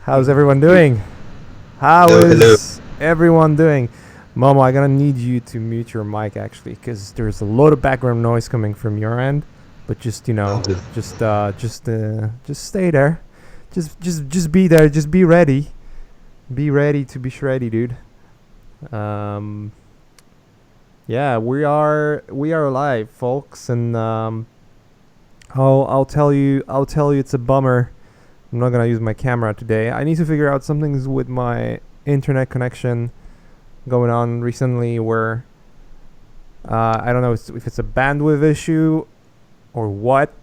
How's everyone doing? How Hello, hello. is everyone doing? Momo, I'm gonna need you to mute your mic actually, because there's a lot of background noise coming from your end. But just Will do. just stay there. Just be there. Just be ready. Be ready to be shreddy, dude. Um, yeah, we are live, folks, and I'll tell you it's a bummer. I'm not gonna use my camera today. I need to figure out something's with my internet connection going on recently where I don't know if it's a bandwidth issue or what,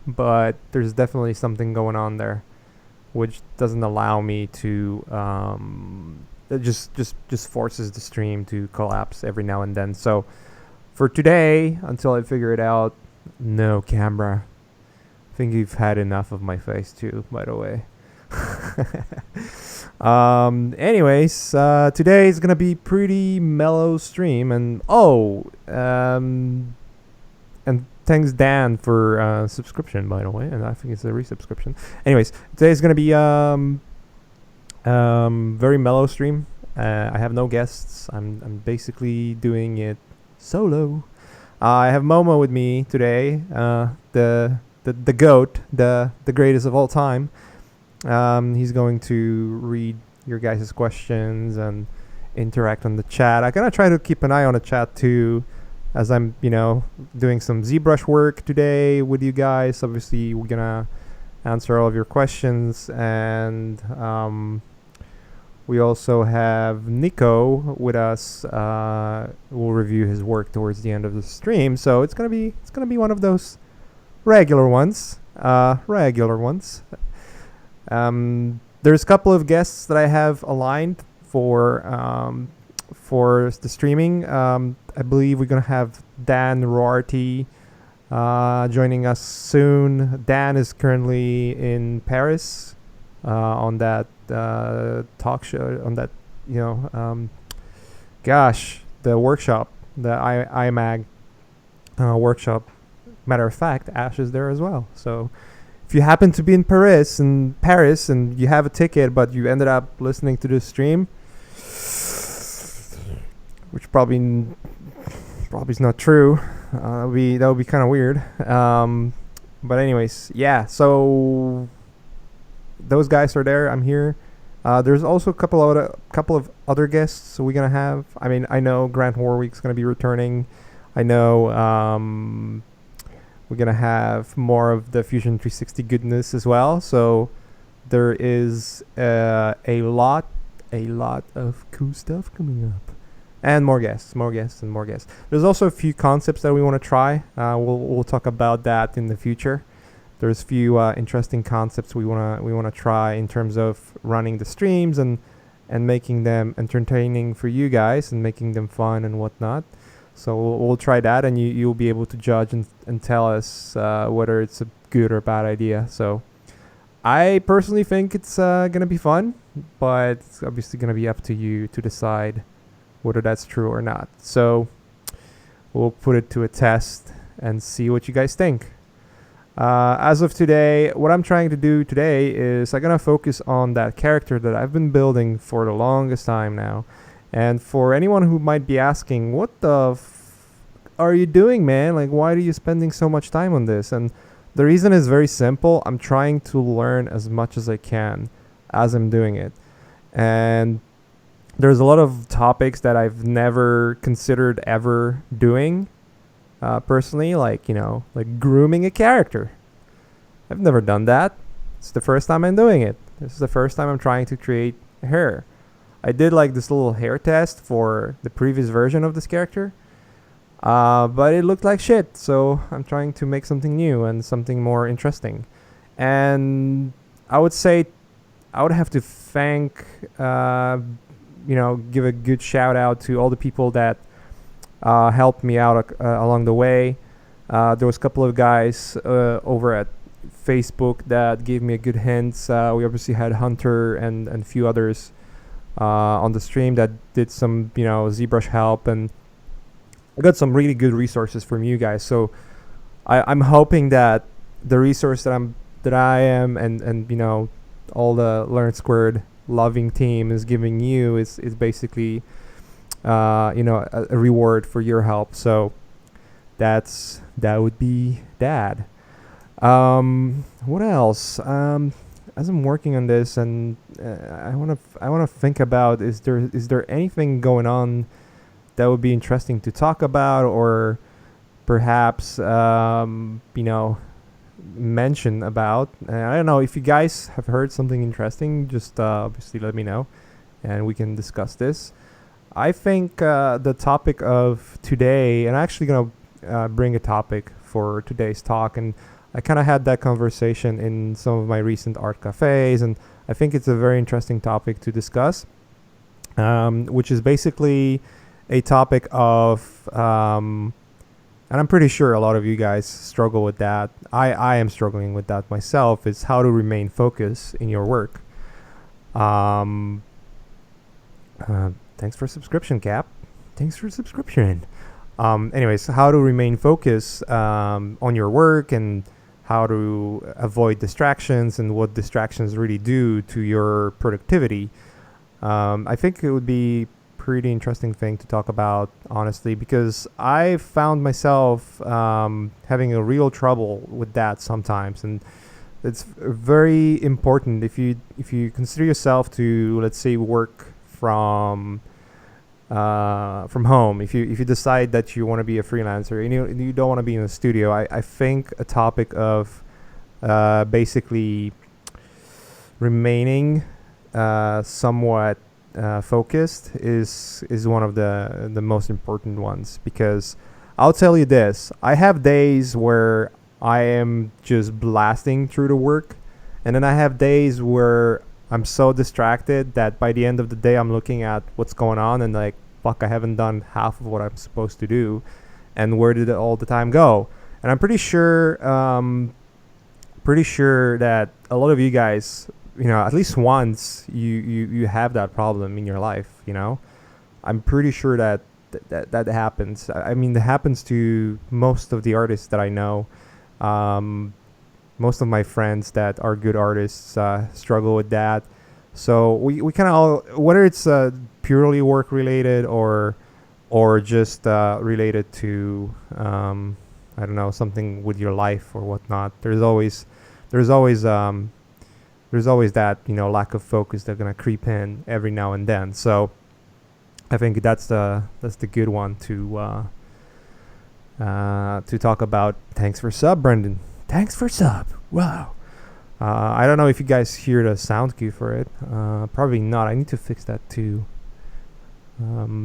but there's definitely something going on there, which doesn't allow me to. It just forces the stream to collapse every now and then. So for today, until I figure it out, no camera. I think you've had enough of my face too, by the way. Anyways, today is gonna be pretty mellow stream, and thanks Dan for subscription, by the way, and I think it's a resubscription. Anyways, today's gonna be very mellow stream. I have no guests. I'm basically doing it solo. I have Momo with me today. The goat, the greatest of all time. He's going to read your guys' questions and interact on the chat. I'm gonna try to keep an eye on the chat too, as I'm doing some Zbrush work today with you guys. Obviously, we're gonna answer all of your questions, and we also have Nico with us. We'll review his work towards the end of the stream, so it's gonna be one of those regular ones. There's a couple of guests that I have aligned for the streaming. I believe we're gonna have Dan Roarty joining us soon. Dan is currently in Paris on that talk show, on that the workshop, the A.M.A workshop. Matter of fact, Ash is there as well. So if you happen to be in Paris and you have a ticket, but you ended up listening to this stream, which probably is not true, that would be kind of weird. But anyways, yeah. So those guys are there. I'm here. There's also a couple of other guests we're gonna have. I mean, I know Grant Warwick's gonna be returning. I know we're gonna have more of the Fusion 360 goodness as well. So there is a lot of cool stuff coming up, and more guests. There's also a few concepts that we want to try. We'll talk about that in the future. There's a few interesting concepts we wanna try in terms of running the streams and making them entertaining for you guys and making them fun and whatnot. So we'll try that, and you'll be able to judge and tell us whether it's a good or bad idea. So I personally think it's gonna be fun, but it's obviously gonna be up to you to decide whether that's true or not. So we'll put it to a test and see what you guys think. As of today, what I'm trying to do today is I'm gonna focus on that character that I've been building for the longest time now. And for anyone who might be asking, what the are you doing, man? Like, why are you spending so much time on this? And the reason is very simple. I'm trying to learn as much as I can as I'm doing it. And there's a lot of topics that I've never considered ever doing personally, like grooming a character. I've never done that. It's the first time I'm doing it. This is the first time I'm trying to create hair. I did like this little hair test for the previous version of this character, but it looked like shit. So I'm trying to make something new and something more interesting. And I would say I would have to thank, give a good shout out to all the people that helped me out along the way. There was a couple of guys over at Facebook that gave me a good hints. We obviously had Hunter and a few others on the stream that did some ZBrush help, and I got some really good resources from you guys. So I'm hoping that the resource that I am and all the Learn Squared loving team is giving you is basically a reward for your help. So that would be that. What else? As I'm working on this, and I wanna think about, is there anything going on that would be interesting to talk about, or perhaps mention about. I don't know if you guys have heard something interesting. Just obviously let me know, and we can discuss this. I think the topic of today, and I'm actually gonna bring a topic for today's talk, and I kind of had that conversation in some of my recent art cafes, and I think it's a very interesting topic to discuss, which is basically a topic of and I'm pretty sure a lot of you guys struggle with that. I am struggling with that myself. It's how to remain focused in your work. Um, Thanks for subscription, Cap. Thanks for subscription. Anyways, how to remain focused on your work, and how to avoid distractions, and what distractions really do to your productivity. I think it would be pretty interesting thing to talk about, honestly, because I found myself having a real trouble with that sometimes, and it's very important if you consider yourself to, let's say, work from home. If you decide that you want to be a freelancer, and you don't want to be in a studio, I think a topic of basically remaining somewhat focused is one of the most important ones, because I'll tell you this: I have days where I am just blasting through the work, and then I have days where I'm so distracted that by the end of the day I'm looking at what's going on and like, fuck, I haven't done half of what I'm supposed to do, and where did all the time go? And I'm pretty sure that a lot of you guys, at least once you have that problem in your life. I'm pretty sure that happens. I mean, that happens to most of the artists that I know. Most of my friends that are good artists struggle with that. So we kind of all, whether it's purely work related or just related to I don't know, something with your life or whatnot. There's always that lack of focus that's gonna creep in every now and then. So I think that's the good one to talk about. Thanks for sub, Brendan. Thanks for sub. Wow. I don't know if you guys hear the sound cue for it. Probably not. I need to fix that too. I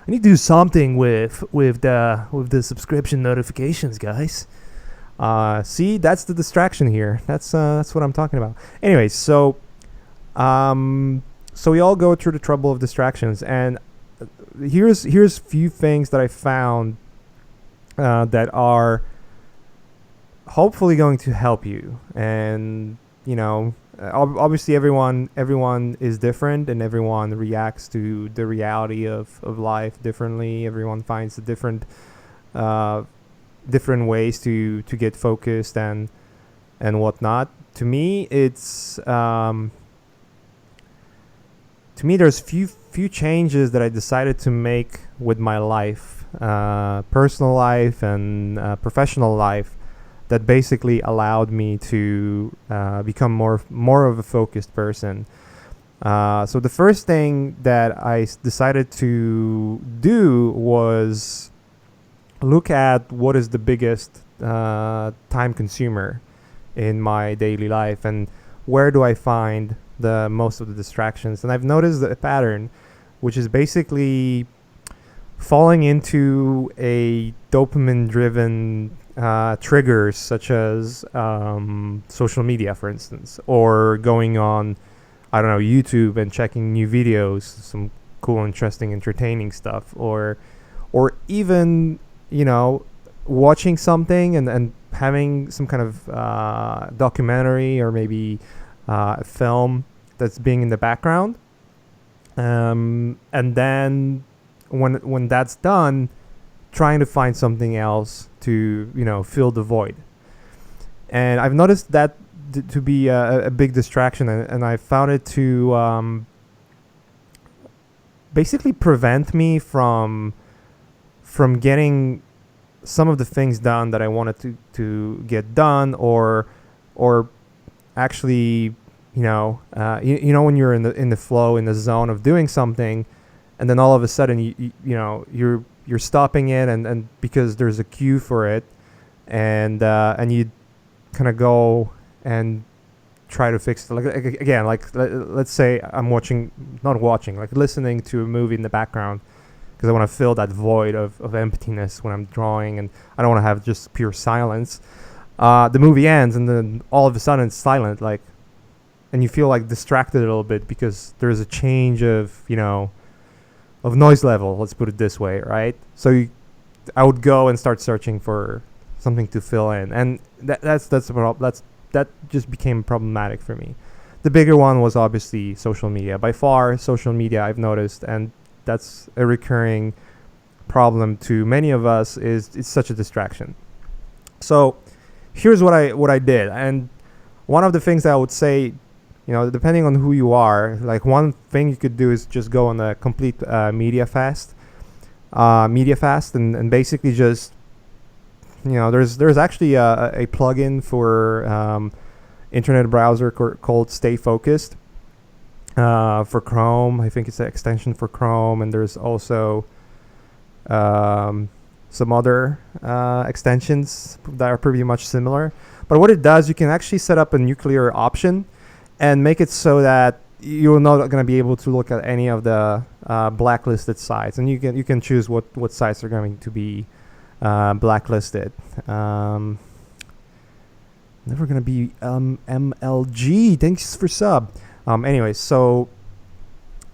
need to do something with the subscription notifications, guys. See, that's the distraction here. That's what I'm talking about. Anyways, so we all go through the trouble of distractions, and here's few things that I found that are hopefully going to help you. And obviously everyone is different, and everyone reacts to the reality of life differently. Everyone finds a different ways to get focused and whatnot. To me, it's there's few changes that I decided to make with my life, personal life and professional life, that basically allowed me to become more of a focused person. So the first thing that I decided to do was look at what is the biggest time consumer in my daily life, and where do I find the most of the distractions. And I've noticed a pattern, which is basically falling into a dopamine driven triggers, such as social media, for instance, or going on, I don't know, YouTube and checking new videos, some cool, interesting, entertaining stuff, or even watching something and having some kind of documentary, or maybe a film that's being in the background, and then when that's done, trying to find something else to fill the void. And I've noticed that to be a big distraction, and I found it to basically prevent me from getting some of the things done that I wanted to get done, or actually, you know when you're in the flow, in the zone of doing something, and then all of a sudden you're stopping it, and because there's a cue for it, and you kind of go and try to fix it. Like again, like let's say I'm not watching, like listening to a movie in the background, because I want to fill that void of emptiness when I'm drawing, and I don't want to have just pure silence. The movie ends, and then all of a sudden it's silent, like, and you feel like distracted a little bit because there's a change of of noise level. Let's put it this way, right? So I would go and start searching for something to fill in, and that just became problematic for me. The bigger one was obviously social media. By far, social media, I've noticed, and that's a recurring problem to many of us, is it's such a distraction. So here's what I did, and one of the things that I would say, depending on who you are, like one thing you could do is just go on a complete media fast, and basically just, there's actually a plugin for internet browser called Stay Focused for Chrome. I think it's an extension for Chrome, and there's also some other extensions that are pretty much similar. But what it does, you can actually set up a nuclear option and make it so that you're not going to be able to look at any of the blacklisted sites, and you can choose what sites are going to be blacklisted. Never going to be MLG. Thanks for sub. Anyways, so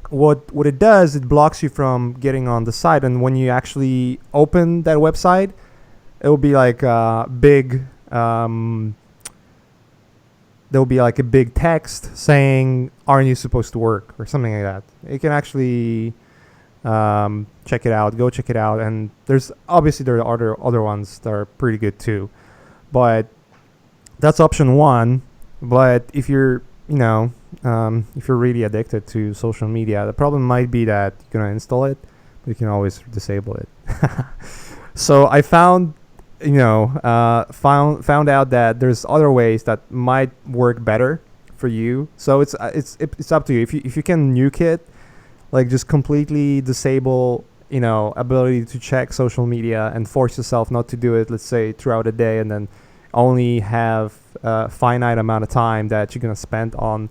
what it does, it blocks you from getting on the site, and when you actually open that website, it will be like big. There will be like a big text saying, "Aren't you supposed to work?" or something like that. You can actually check it out. Go check it out. And there are other ones that are pretty good too. But that's option one. But if you're really addicted to social media, the problem might be that you're gonna install it, but you can always disable it. So I found out that there's other ways that might work better for you. So it's up to you. If you can nuke it, like just completely disable ability to check social media and force yourself not to do it, let's say throughout a day, and then only have a finite amount of time that you're gonna spend on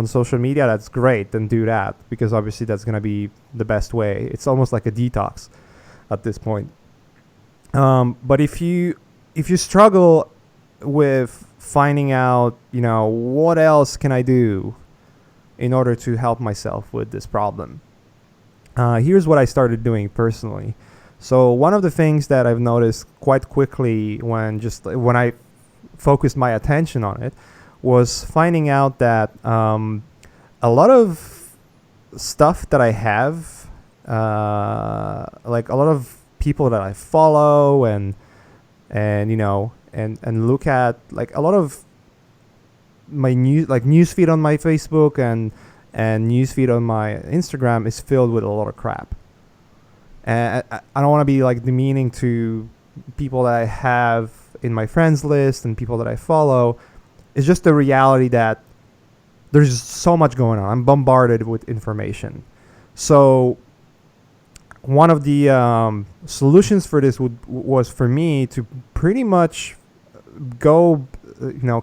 social media, that's great. Then do that, because obviously that's gonna be the best way. It's almost like a detox at this point. But if you struggle with finding out, what else can I do in order to help myself with this problem, here's what I started doing personally. So one of the things that I've noticed quite quickly when I focused my attention on it was finding out that a lot of stuff that I have, like a lot of people that I follow and look at, like a lot of my newsfeed on my Facebook and newsfeed on my Instagram is filled with a lot of crap. And I don't want to be like demeaning to people that I have in my friends list and people that I follow. It's just the reality that there's just so much going on. I'm bombarded with information. So one of the solutions for this was for me to pretty much go,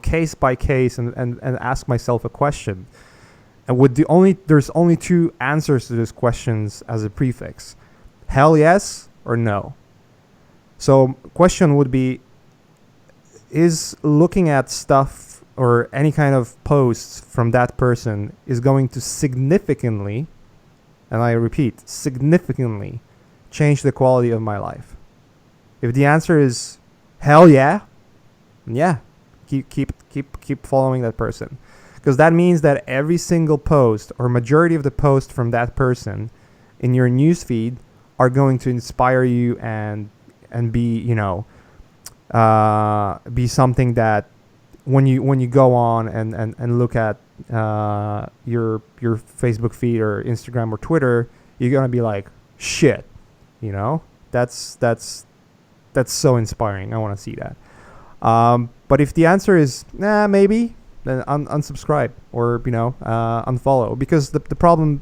case by case and ask myself a question. And there's only two answers to these questions as a prefix: hell yes or no. So question would be, is looking at stuff or any kind of posts from that person is going to significantly, and I repeat, significantly change the quality of my life? If the answer is hell yeah, keep following that person, because that means that every single post or majority of the posts from that person in your newsfeed are going to inspire you and be be something that when you go on and look at your Facebook feed or Instagram or Twitter, you're gonna be like, shit, you know, that's so inspiring. I want to see that. But if the answer is nah, maybe, then unsubscribe or unfollow, because the problem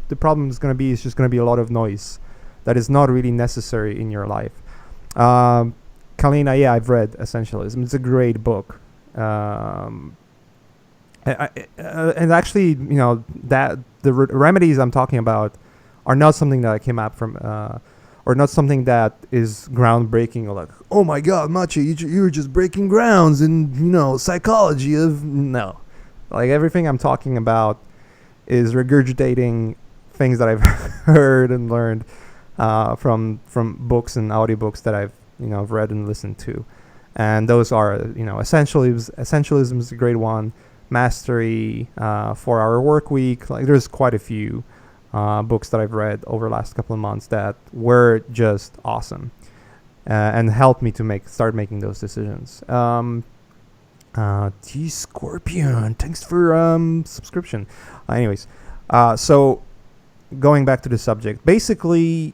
is gonna be, it's just gonna be a lot of noise that is not really necessary in your life. Kalina, yeah, I've read Essentialism. It's a great book. And actually, that the remedies I'm talking about are not something that I came up from, or not something that is groundbreaking, or like, oh my God, Maciej, you're just breaking grounds in psychology of no. Like, everything I'm talking about is regurgitating things that I've heard and learned from books and audiobooks that I've read and listened to. And those are, Essentialism is a great one. Mastery, 4-Hour Work Week. Like, there's quite a few books that I've read over the last couple of months that were just awesome and helped me to start making those decisions. T Scorpion, thanks for subscription. Anyways, so going back to the subject, basically,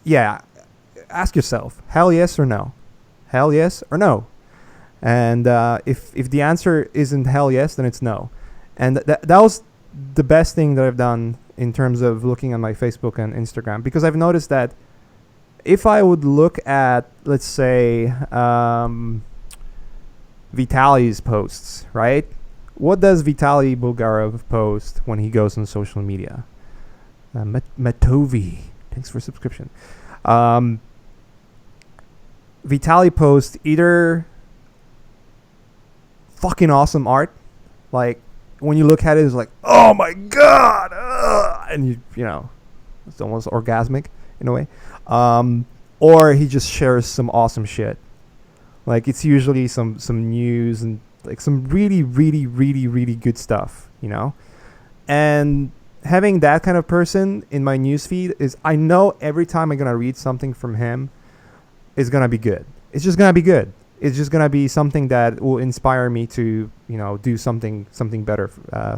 yeah, ask yourself, hell yes or no? Hell yes or no? And if the answer isn't hell yes, then it's no. And that was the best thing that I've done in terms of looking on my Facebook and Instagram, because I've noticed that if I would look at, let's say, Vitaly's posts, right? What does Vitaly Bulgarov post when he goes on social media? Matovi, thanks for subscription. Vitaly posts either fucking awesome art, like when you look at it, it's like, oh my God, and it's almost orgasmic in a way, or he just shares some awesome shit. Like, it's usually some news and like some really, really, really, really good stuff, and having that kind of person in my newsfeed is, I know every time I'm gonna read something from him is gonna be good. It's just gonna be good. It's just gonna be something that will inspire me to do something better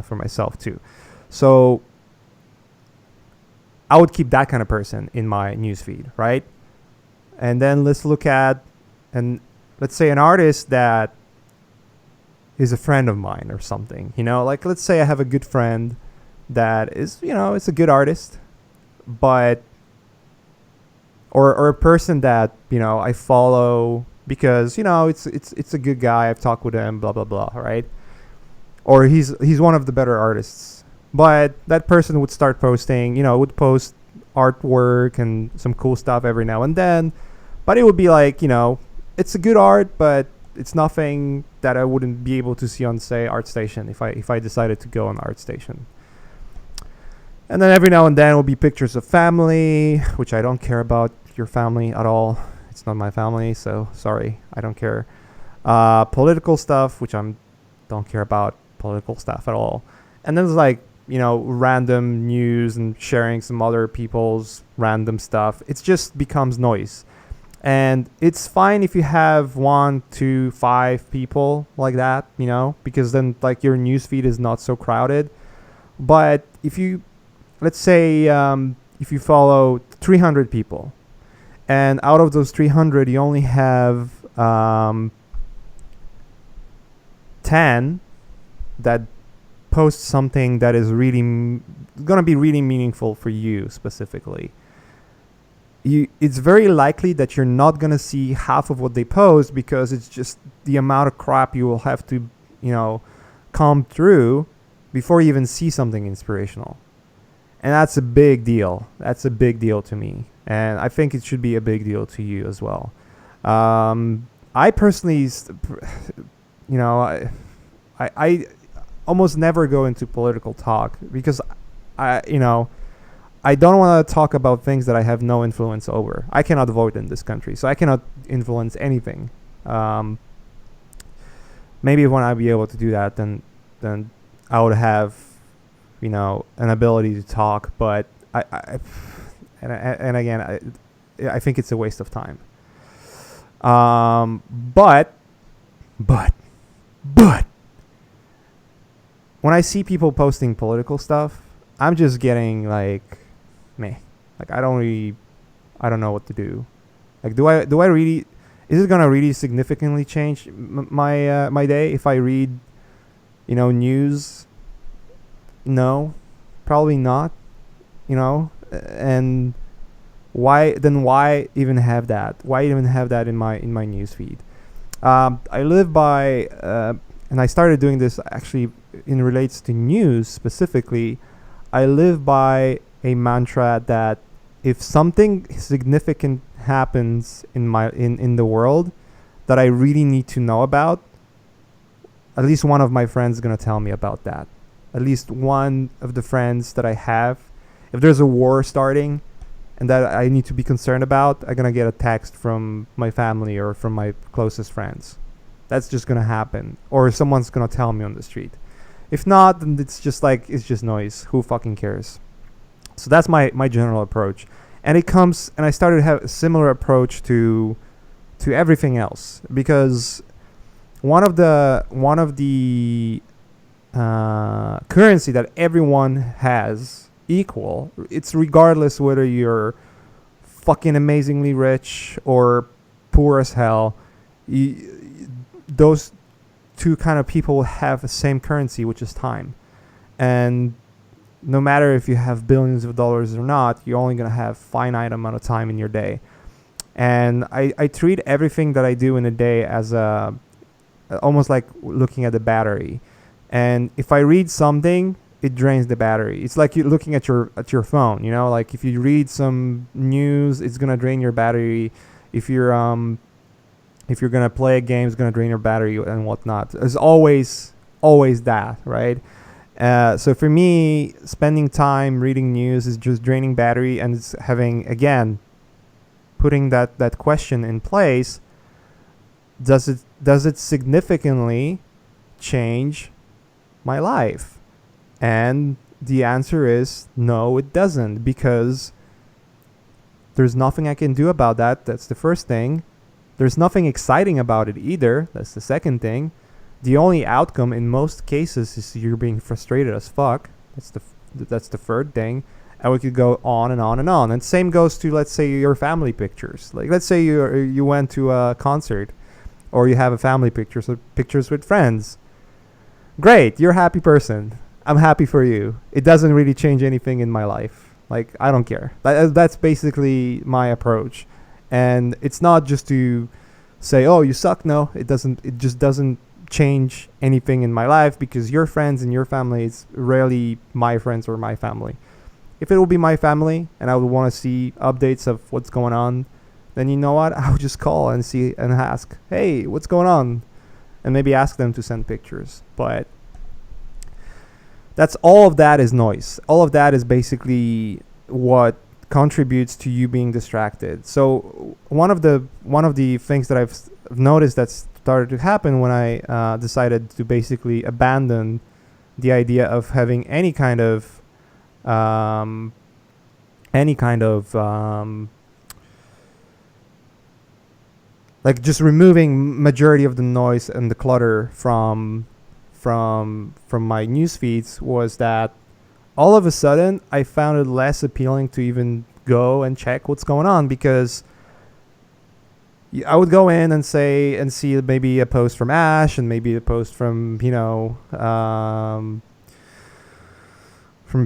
for myself too. So I would keep that kind of person in my newsfeed, right? And then let's look at, and let's say, an artist that is a friend of mine or something. Like, let's say I have a good friend that is, it's a good artist, but or a person that I follow because it's a good guy, I've talked with him, blah blah blah, right? Or he's one of the better artists, but that person would start posting, would post artwork and some cool stuff every now and then, but it would be like, it's a good art, but it's nothing that I wouldn't be able to see on, say, ArtStation if I decided to go on ArtStation. And then every now and then will be pictures of family, which I don't care about your family at all. It's not my family, so sorry, I don't care. Political stuff, which don't care about political stuff at all. And then there's like, random news and sharing some other people's random stuff. It just becomes noise. And it's fine if you have 1, 2, 5 people like that, because then like your newsfeed is not so crowded. But if you, let's say, if you follow 300 people, and out of those 300, you only have 10 that post something that is really going to be really meaningful for you specifically. It's very likely that you're not going to see half of what they post, because it's just the amount of crap you will have to, comb through before you even see something inspirational. And that's a big deal. That's a big deal to me. And I think it should be a big deal to you as well. I personally, I almost never go into political talk, because I don't want to talk about things that I have no influence over. I cannot vote in this country, so I cannot influence anything. Maybe when I be able to do that, then I would have, an ability to talk. But and again, I think it's a waste of time. But when I see people posting political stuff, I'm just getting like, meh. Like I don't know what to do. Like, do I really? Is it gonna really significantly change my day if I read, news? No, probably not. And why even have that? Why even have that in my news feed? I live by, and I started doing this actually in relates to news specifically. I live by a mantra that if something significant happens in the world that I really need to know about, at least one of my friends is gonna tell me about that. At least one of the friends that I have, if there's a war starting and that I need to be concerned about, I'm gonna get a text from my family or from my closest friends. That's just gonna happen, or someone's gonna tell me on the street. If not, then it's just noise. Who fucking cares? So that's my general approach, and I started to have a similar approach to everything else, because one of the currency that everyone has equal. It's regardless whether you're fucking amazingly rich or poor as hell. Those two kind of people have the same currency, which is time. And no matter if you have billions of dollars or not, you're only going to have finite amount of time in your day. And I treat everything that I do in a day as almost like looking at the battery. And if I read something, it drains the battery. It's like you're looking at your phone, like if you read some news, it's going to drain your battery. If you're going to play a game, it's going to drain your battery and whatnot. There's always that, right? So for me, spending time reading news is just draining battery, and it's putting that question in place. Does it significantly change my life? And the answer is no, it doesn't, because there's nothing I can do about that. That's the first thing. There's nothing exciting about it either. That's the second thing. The only outcome in most cases is you're being frustrated as fuck. That's the third thing. And we could go on and on and on. And same goes to, let's say, your family pictures. Like, let's say you went to a concert, or you have a family pictures with friends. Great, you're a happy person. I'm happy for you. It doesn't really change anything in my life. Like, I don't care. That's basically my approach. And it's not just to say, oh, you suck. No, it doesn't. It just doesn't change anything in my life, because your friends and your family is rarely my friends or my family. If it will be my family and I would want to see updates of what's going on, then you know what? I would just call and see and ask, hey, what's going on? And maybe ask them to send pictures. But that's all of that is noise. All of that is basically what contributes to you being distracted. So one of the things that I've noticed that's started to happen when I decided to basically abandon the idea of having any kind of like just removing majority of the noise and the clutter from my news feeds, was that all of a sudden I found it less appealing to even go and check what's going on, because I would go in and see maybe a post from Ash, and maybe a post from from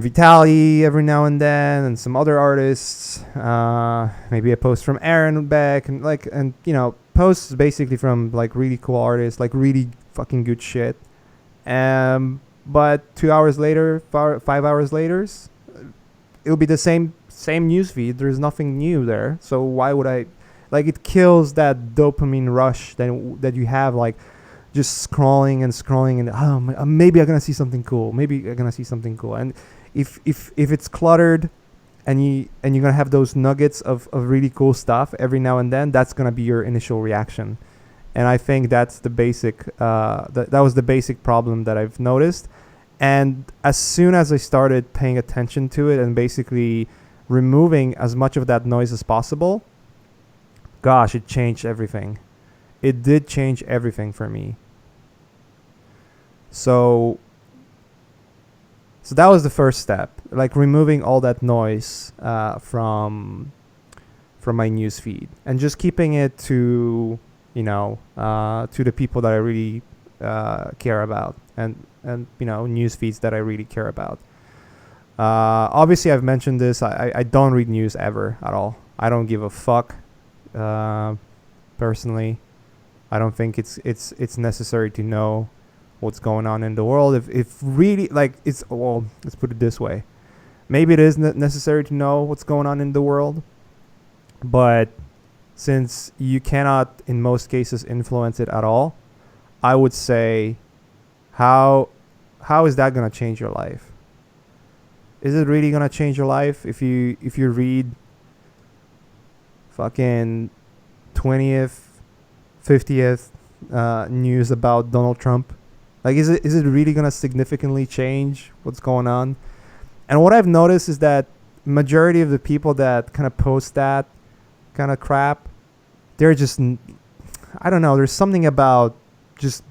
Vitaly every now and then, and some other artists, maybe a post from Aaron Beck, and posts basically from like really cool artists, like really fucking good shit. But 2 hours later, 5 hours later, it'll be the same news feed. There's nothing new there. So why would I? Like, it kills that dopamine rush that you have, like just scrolling and maybe I'm gonna see something cool. And if it's cluttered, and you're gonna have those nuggets of really cool stuff every now and then, that's gonna be your initial reaction. And I think that's the basic that was the basic problem that I've noticed. And as soon as I started paying attention to it and basically removing as much of that noise as possible, gosh, it changed everything. It did change everything for me. So So that was the first step, like removing all that noise from my news feed and just keeping it to to the people that I really care about, and news feeds that I really care about. Obviously, I've mentioned this. I don't read news ever at all. I don't give a fuck. Uh, Personally, I don't think it's necessary to know what's going on in the world. If really, like, it's, well, let's put it this way. Maybe it is necessary to know what's going on in the world, but since you cannot in most cases influence it at all, I would say, how is that going to change your life? Is it really going to change your life if you read fucking 20th, 50th news about Donald Trump? Like, is it really going to significantly change what's going on? And what I've noticed is that majority of the people that kind of post that kind of crap, they're just, I don't know, there's something about just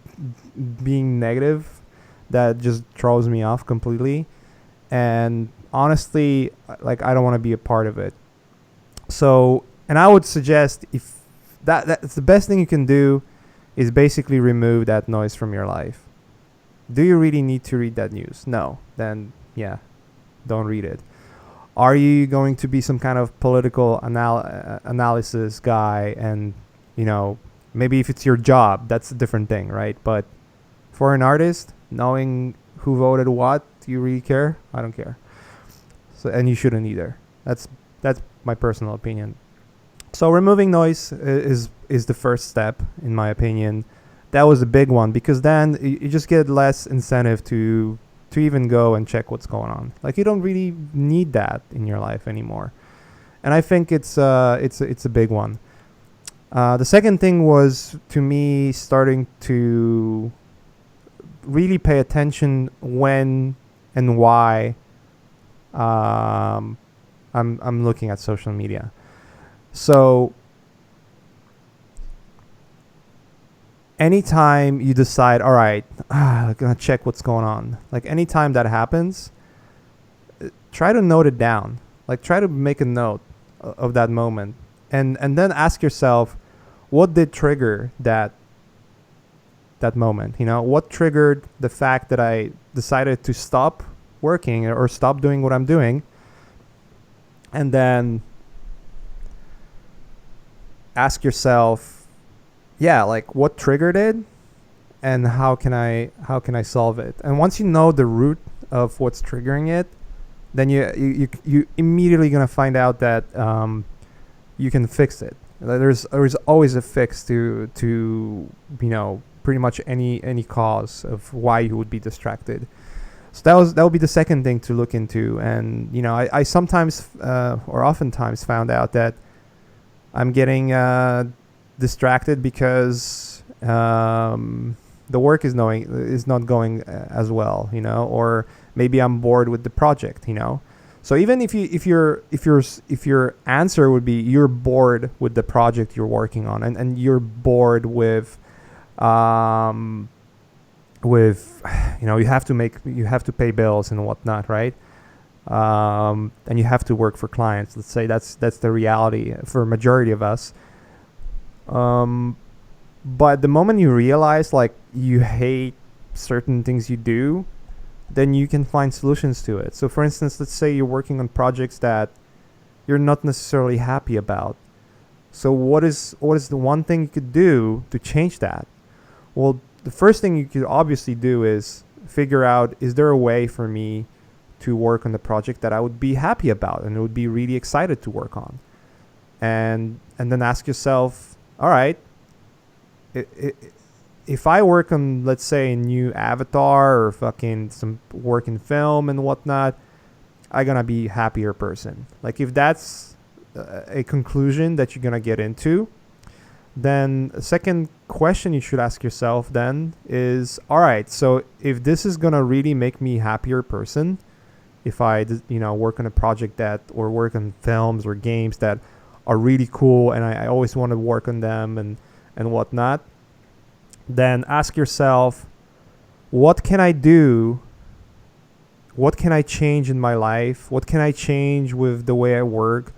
being negative that just throws me off completely. And honestly, like, I don't want to be a part of it. So, and I would suggest, if that's the best thing you can do, is basically remove that noise from your life. Do you really need to read that news? No. Then, yeah, don't read it. Are you going to be some kind of political analysis guy? And, maybe if it's your job, that's a different thing, right? But for an artist, knowing who voted what, do you really care? I don't care. So, and you shouldn't either. That's my personal opinion. So removing noise is the first step, in my opinion. That was a big one, because then you just get less incentive to even go and check what's going on. Like, you don't really need that in your life anymore, and I think it's a big one. The second thing was, to me, starting to really pay attention when and why I'm looking at social media. So anytime you decide, all right, I'm gonna check what's going on, like, anytime that happens, try to note it down. Like, try to make a note of that moment, and then ask yourself, what did trigger that moment? What triggered the fact that I decided to stop working or stop doing what I'm doing? And then ask yourself, yeah, like, what triggered it, and how can I solve it? And once you know the root of what's triggering it, then you immediately gonna find out that you can fix it. There's always a fix to pretty much any cause of why you would be distracted. So that would be the second thing to look into. And I sometimes or oftentimes found out that I'm getting distracted because the work is not going as well, or maybe I'm bored with the project, So even if your answer would be you're bored with the project you're working on, and you're bored with you have to pay bills and whatnot, right? And you have to work for clients. Let's say that's the reality for a majority of us. But the moment you realize, like, you hate certain things you do, then you can find solutions to it. So for instance, let's say you're working on projects that you're not necessarily happy about. So what is the one thing you could do to change that? Well, the first thing you could obviously do is figure out, is there a way for me to work on the project that I would be happy about and would be really excited to work on? And then ask yourself, all right, if I work on, let's say, a new avatar or fucking some work in film and whatnot, I'm gonna be a happier person. Like, if that's a conclusion that you're gonna get into, then the second question you should ask yourself then is, all right, so if this is gonna really make me a happier person, if I work on a project or work on films or games that are really cool and I always want to work on them and whatnot, then ask yourself, what can I do what can I change in my life? What can I change with the way I work?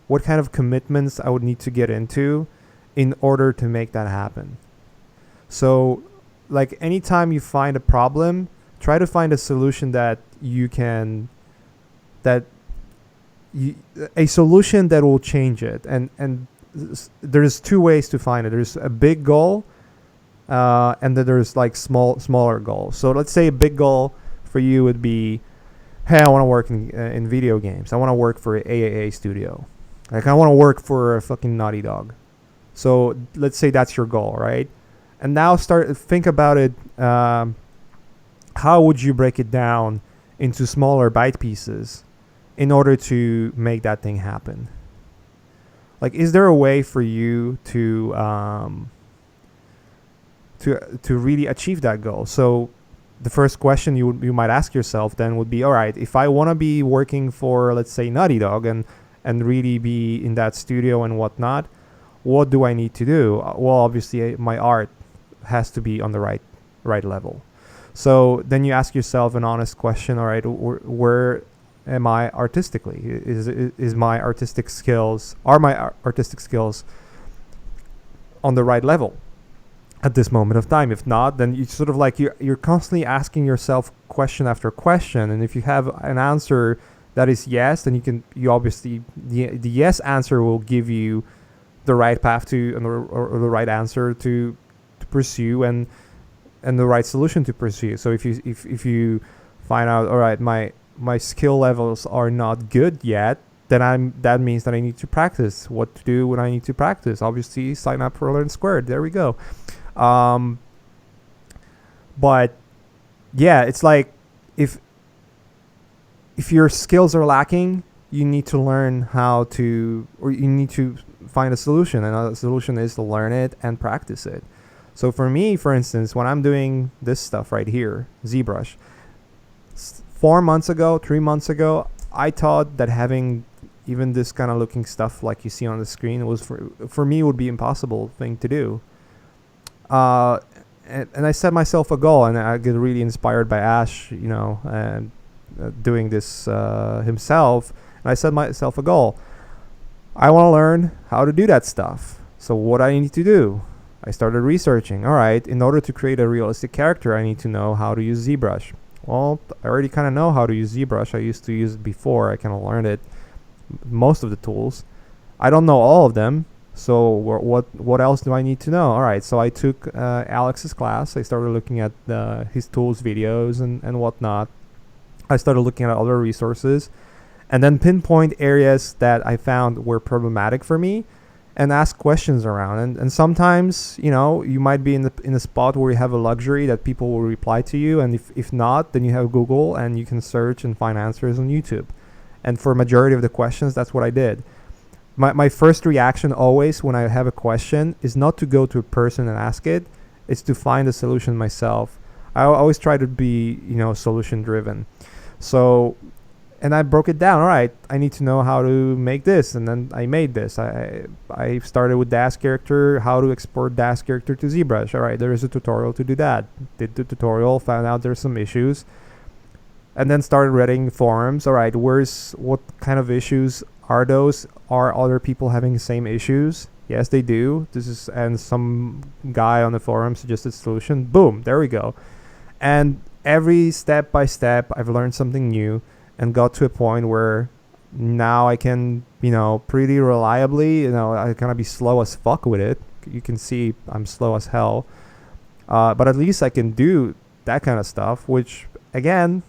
What kind of commitments I would need to get into in order to make that happen? So, like, anytime you find a problem, try to find a solution that you can, that you, a solution that will change it. And there's two ways to find it. There's a big goal, and then there's like smaller goals. So let's say a big goal for you would be, hey, I want to work in video games. I want to work for AAA studio. Like, I want to work for a fucking Naughty Dog. So let's say that's your goal, right? And now think about it. How would you break it down into smaller bite pieces in order to make that thing happen? Like, is there a way for you to really achieve that goal? So the first question you might ask yourself then would be, all right, if I want to be working for, let's say, Naughty Dog and really be in that studio and whatnot, what do I need to do? Well, obviously my art has to be on the right level. So then you ask yourself an honest question, all right, where am I artistically? Are my artistic skills on the right level at this moment of time? If not, then you sort of like you're constantly asking yourself question after question, and if you have an answer that is yes, then you obviously the yes answer will give you the right path to or the right answer to pursue and the right solution to pursue. So if you find out, all right, my skill levels are not good yet, then that means that I need to practice. What to do when I need to practice? Obviously, sign up for Learn Squared. There we go. But yeah, it's like if your skills are lacking, you need to learn how to, or you need to find a solution, and the solution is to learn it and practice it. So for me, for instance, when I'm doing this stuff right here, ZBrush, 3 months ago, I thought that having even this kind of looking stuff like you see on the screen was for me would be impossible thing to do. And I set myself a goal, and I get really inspired by Ash, and doing this himself. And I set myself a goal. I want to learn how to do that stuff. So what I need to do? I started researching. All right, in order to create a realistic character, I need to know how to use ZBrush. Well, I already kind of know how to use ZBrush. I used to use it before. I kind of learned it, most of the tools. I don't know all of them. So what else do I need to know? All right, so I took Alex's class. I started looking at his tools videos and whatnot. I started looking at other resources, and then pinpoint areas that I found were problematic for me, and ask questions around. And sometimes, you might be in a spot where you have a luxury that people will reply to you, and if not, then you have Google, and you can search and find answers on YouTube. And for a majority of the questions, that's what I did. My first reaction always when I have a question is not to go to a person and ask it. It's to find a solution myself. I always try to be, solution driven. So, and I broke it down. All right, I need to know how to make this, and then I made this. I started with Dash character, how to export Dash character to ZBrush. All right, there is a tutorial to do that. Did the tutorial, found out there's some issues, and then started reading forums. All right, what kind of issues are those? Are other people having the same issues? Yes, they do. And some guy on the forum suggested solution. Boom, there we go. And every step by step, I've learned something new and got to a point where now I can, pretty reliably, I kind of be slow as fuck with it. You can see I'm slow as hell. But at least I can do that kind of stuff, which, again,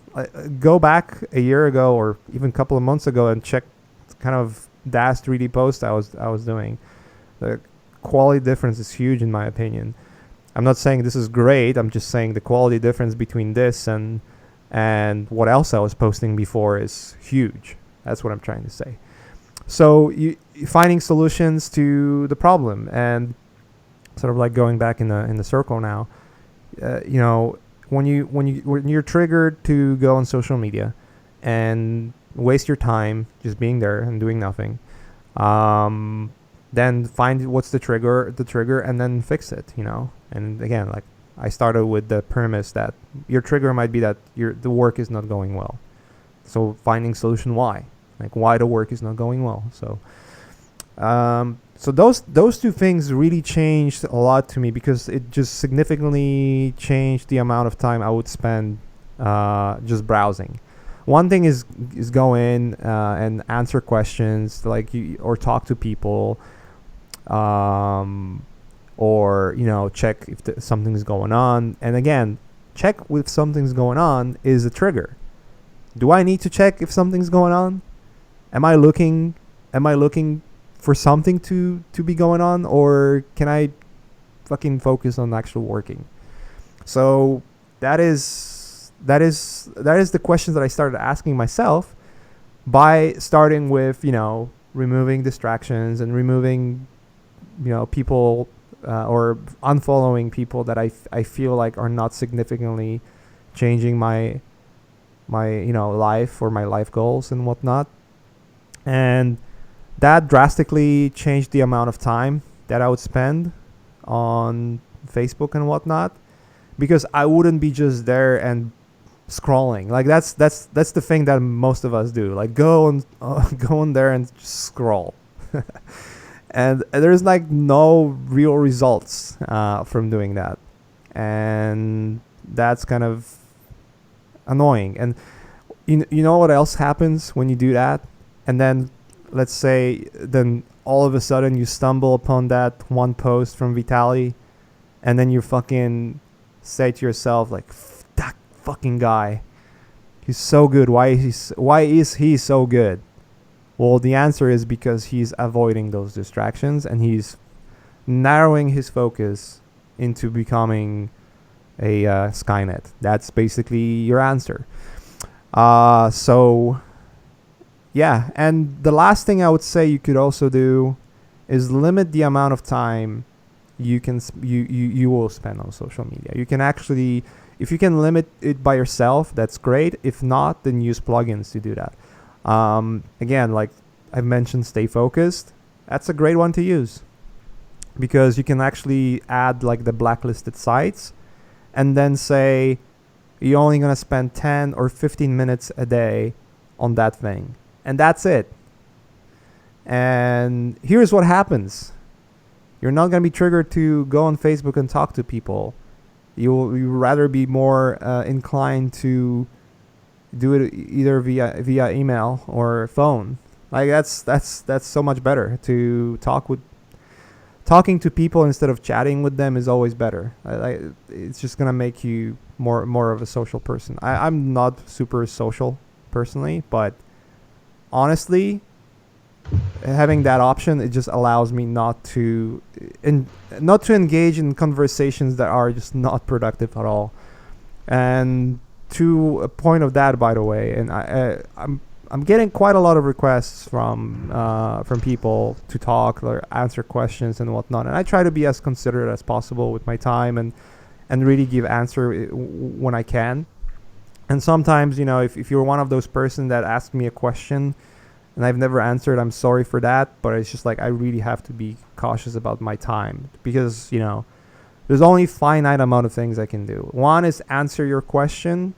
go back a year ago or even a couple of months ago and check kind of Dash 3D post I was doing. The quality difference is huge in my opinion. I'm not saying this is great. I'm just saying the quality difference between this and what else I was posting before is huge. That's what I'm trying to say. So you finding solutions to the problem, and sort of like going back in the circle now. When you're triggered to go on social media and waste your time just being there and doing nothing, then find what's the trigger and then fix it, and again, like I started with the premise that your trigger might be that the work is not going well, So finding solution why, like why the work is not going well. So those two things really changed a lot to me, because it just significantly changed the amount of time I would spend just browsing. One thing is go in and answer questions, like or talk to people, or check if something's going on. And again, check if something's going on is a trigger. Do I need to check if something's going on? Am I looking for something to be going on, or can I fucking focus on actual working? So that is the questions that I started asking myself, by starting with removing distractions and removing people or unfollowing people that I feel like are not significantly changing my life or my life goals and whatnot. And that drastically changed the amount of time that I would spend on Facebook and whatnot, because I wouldn't be just there and scrolling. Like that's the thing that most of us do. Like go in there and just scroll, and there's like no real results from doing that, and that's kind of annoying. And you know what else happens when you do that? And then let's say then all of a sudden you stumble upon that one post from Vitaly, and then you fucking say to yourself like, that fucking guy, he's so good. Why is he so good? Well, the answer is because he's avoiding those distractions, and he's narrowing his focus into becoming a Skynet. That's basically your answer. So yeah, and the last thing I would say you could also do is limit the amount of time you will spend on social media. You can actually, if you can limit it by yourself, that's great. If not, then use plugins to do that. Again, like I mentioned, Stay Focused. That's a great one to use, because you can actually add like the blacklisted sites, and then say you're only going to spend 10 or 15 minutes a day on that thing. And that's it. And here's what happens. You're not going to be triggered to go on Facebook and talk to people. You'll rather be more inclined to do it either via email or phone. Like that's so much better. To talking to people instead of chatting with them is always better. It's just gonna make you more of a social person. I'm not super social personally, but honestly, having that option, it just allows me not to engage in conversations that are just not productive at all. And to a point of that, by the way, and I'm getting quite a lot of requests from people to talk or answer questions and whatnot, and I try to be as considerate as possible with my time and really give answer when I can. And sometimes, if you're one of those person that ask me a question and I've never answered, I'm sorry for that, but it's just like I really have to be cautious about my time, because there's only finite amount of things I can do. One is answer your question,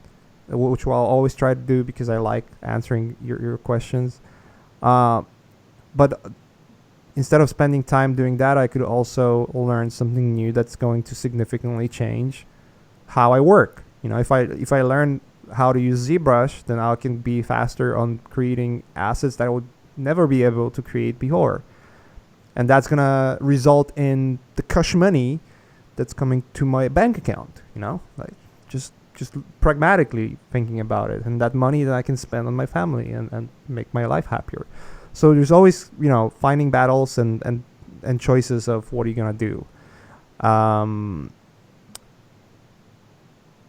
which I'll always try to do because I like answering your questions. But instead of spending time doing that, I could also learn something new that's going to significantly change how I work. If I learn how to use Zbrush, then I can be faster on creating assets that I would never be able to create before. And that's going to result in the cash money that's coming to my bank account, like just pragmatically thinking about it, and that money that I can spend on my family and make my life happier. So there's always, finding battles and choices of what are you going to do.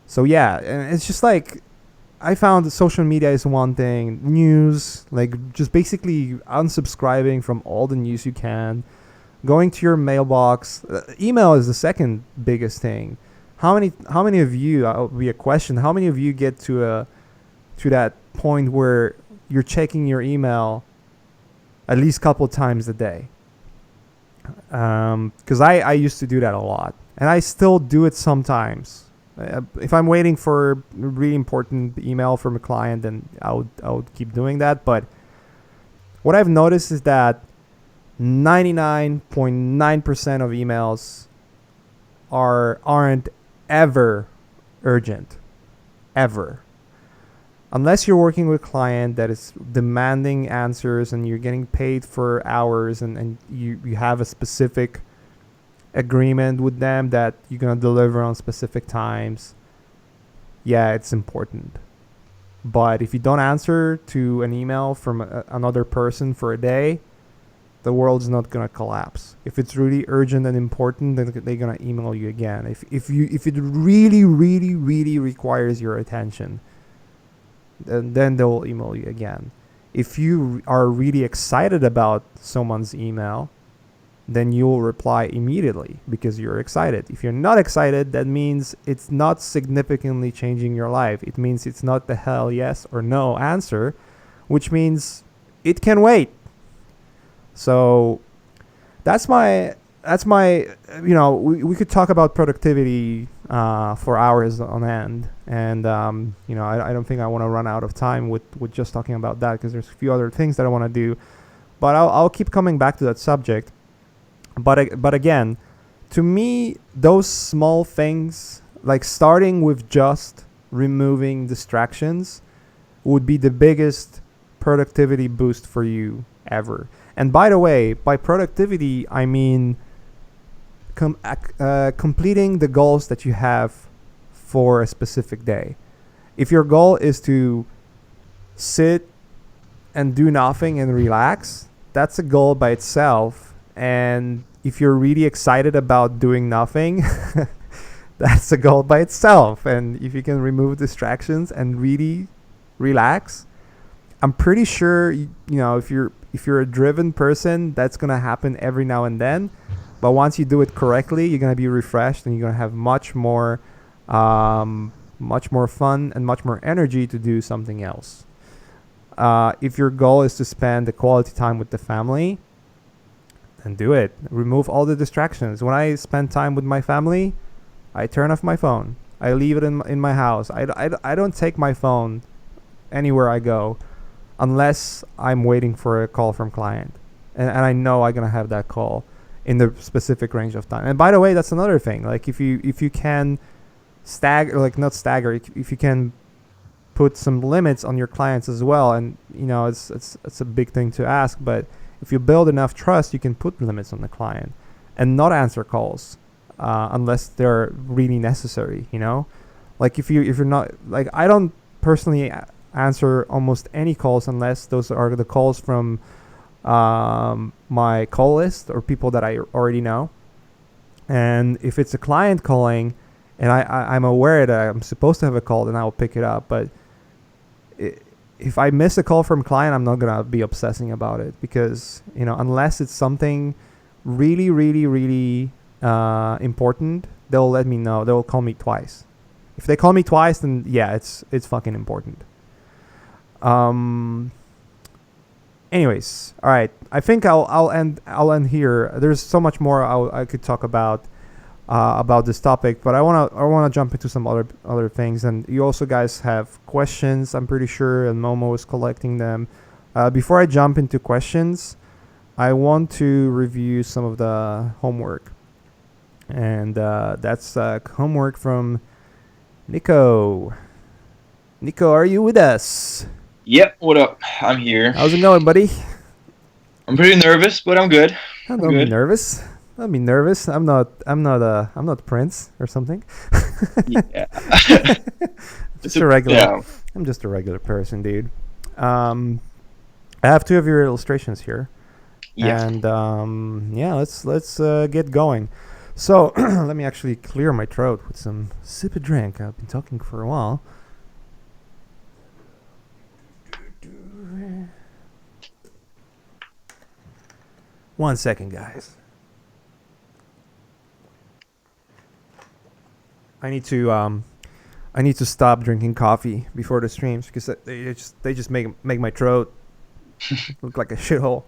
So yeah, and it's just like, I found that social media is one thing, news, like just basically unsubscribing from all the news you can, going to your mailbox. Email is the second biggest thing. How many of you, that would be a question, how many of you get to that point where you're checking your email at least a couple times a day? Because I used to do that a lot, and I still do it sometimes. If I'm waiting for a really important email from a client, then I would keep doing that. But what I've noticed is that 99.9% of emails aren't ever urgent, ever. Unless you're working with a client that is demanding answers and you're getting paid for hours, and you have a specific agreement with them that you're going to deliver on specific times, yeah, it's important. But if you don't answer to an email from another person for a day, the world's not gonna collapse. If it's really urgent and important, then they're gonna email you again. If it really really really requires your attention, then they'll email you again. If you are really excited about someone's email, then you'll reply immediately because you're excited. If you're not excited, that means it's not significantly changing your life. It means it's not the hell yes or no answer, which means it can wait. So that's my we could talk about productivity for hours on end, and I don't think I want to run out of time with just talking about that, because there's a few other things that I want to do, but I'll keep coming back to that subject. But again, to me, those small things, like starting with just removing distractions, would be the biggest productivity boost for you ever. And by the way, by productivity, I mean completing the goals that you have for a specific day. If your goal is to sit and do nothing and relax, that's a goal by itself. And if you're really excited about doing nothing, that's a goal by itself. And if you can remove distractions and really relax, I'm pretty sure if you're a driven person, that's gonna happen every now and then. But once you do it correctly, you're gonna be refreshed and you're gonna have much more fun and much more energy to do something else. If your goal is to spend the quality time with the family, then do it. Remove all the distractions. When I spend time with my family, I turn off my phone. I leave it in my house. I don't take my phone anywhere I go, unless I'm waiting for a call from client, and I know I'm gonna have that call in the specific range of time. And by the way, that's another thing. Like if you can not stagger, if you can put some limits on your clients as well, and it's a big thing to ask, but if you build enough trust, you can put limits on the client and not answer calls unless they're really necessary. Like if you're not, like, I don't personally answer almost any calls unless those are the calls from my call list or people that I already know. And if it's a client calling and I'm aware that I'm supposed to have a call, then I'll pick it up. But if I miss a call from a client, I'm not going to be obsessing about it, because unless it's something really really really important, they'll let me know. They'll call me twice. If they call me twice, then yeah, it's fucking important. Anyways, all right. I think I'll end here. There's so much more I could talk about this topic, but I wanna jump into some other things. And you also guys have questions, I'm pretty sure, and Momo is collecting them. Before I jump into questions, I want to review some of the homework, and that's homework from Nico. Nico, are you with us? Yep, what up? I'm here. How's it going, buddy? I'm pretty nervous, but I'm good. Don't I'm be good. nervous. Don't be nervous. I'm not Prince or something. Yeah. Just a regular. Yeah. I'm just a regular person, dude. I have two of your illustrations here, Yeah. and yeah, let's get going. So let me actually clear my throat with some sip of drink. I've been talking for a while. One second, guys. I need to stop drinking coffee before the streams, because they just make my throat look like a shithole.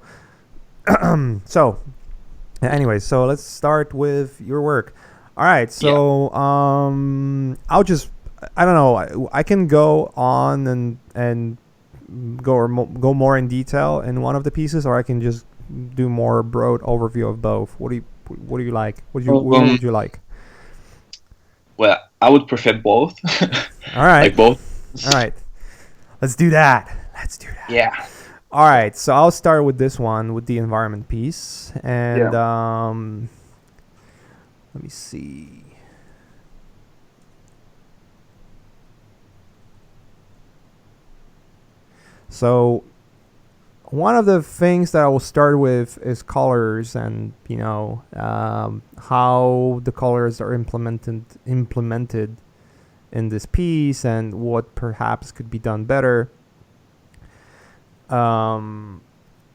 So, anyways, so let's start with your work. All right, Yeah. so I don't know. I can go on and go more in detail in one of the pieces, or I can just do more broad overview of both. What do you like? What Um, would you like? well, I would prefer both. All right, Like both. all right. Let's do that. Let's do that. Yeah. All right, so I'll start with this one with the environment piece, and Yeah. let me see. So one of the things that I will start with is colors, and how the colors are implemented in this piece, and what perhaps could be done better. Um,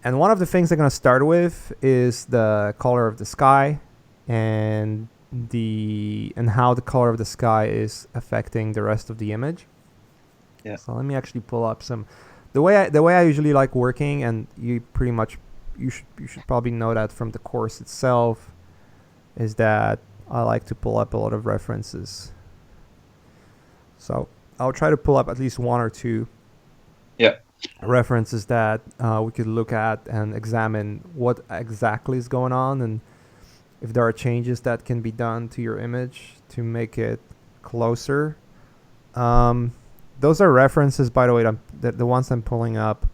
and one of the things I'm gonna start with is the color of the sky, and how the color of the sky is affecting the rest of the image. Yeah. So let me actually pull up some. The way I usually like working, and you pretty much you should probably know that from the course itself, is that I like to pull up a lot of references. So I'll try to pull up at least one or two Yeah. references that we could look at and examine what exactly is going on, and if there are changes that can be done to your image to make it closer. Um, those are references, by the way. The ones I'm pulling up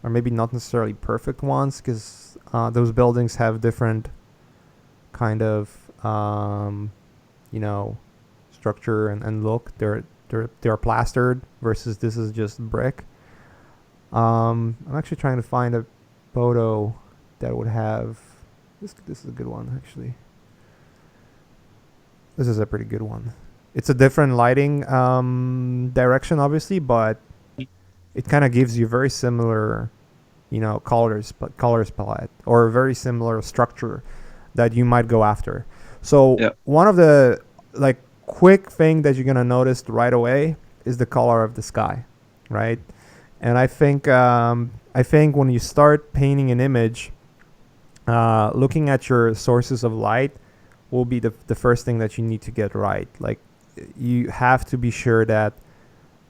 are maybe not necessarily perfect ones, because those buildings have different kind of structure and look. They're plastered versus this is just brick. I'm actually trying to find a photo that would have this. This is a good one, actually. This is a pretty good one. It's a different lighting direction, obviously, but it kind of gives you very similar, colors palette, or a very similar structure that you might go after. So Yeah. one of the like quick thing that you're gonna notice right away is the color of the sky, right? And I think when you start painting an image, looking at your sources of light will be the first thing that you need to get right. Like, you have to be sure that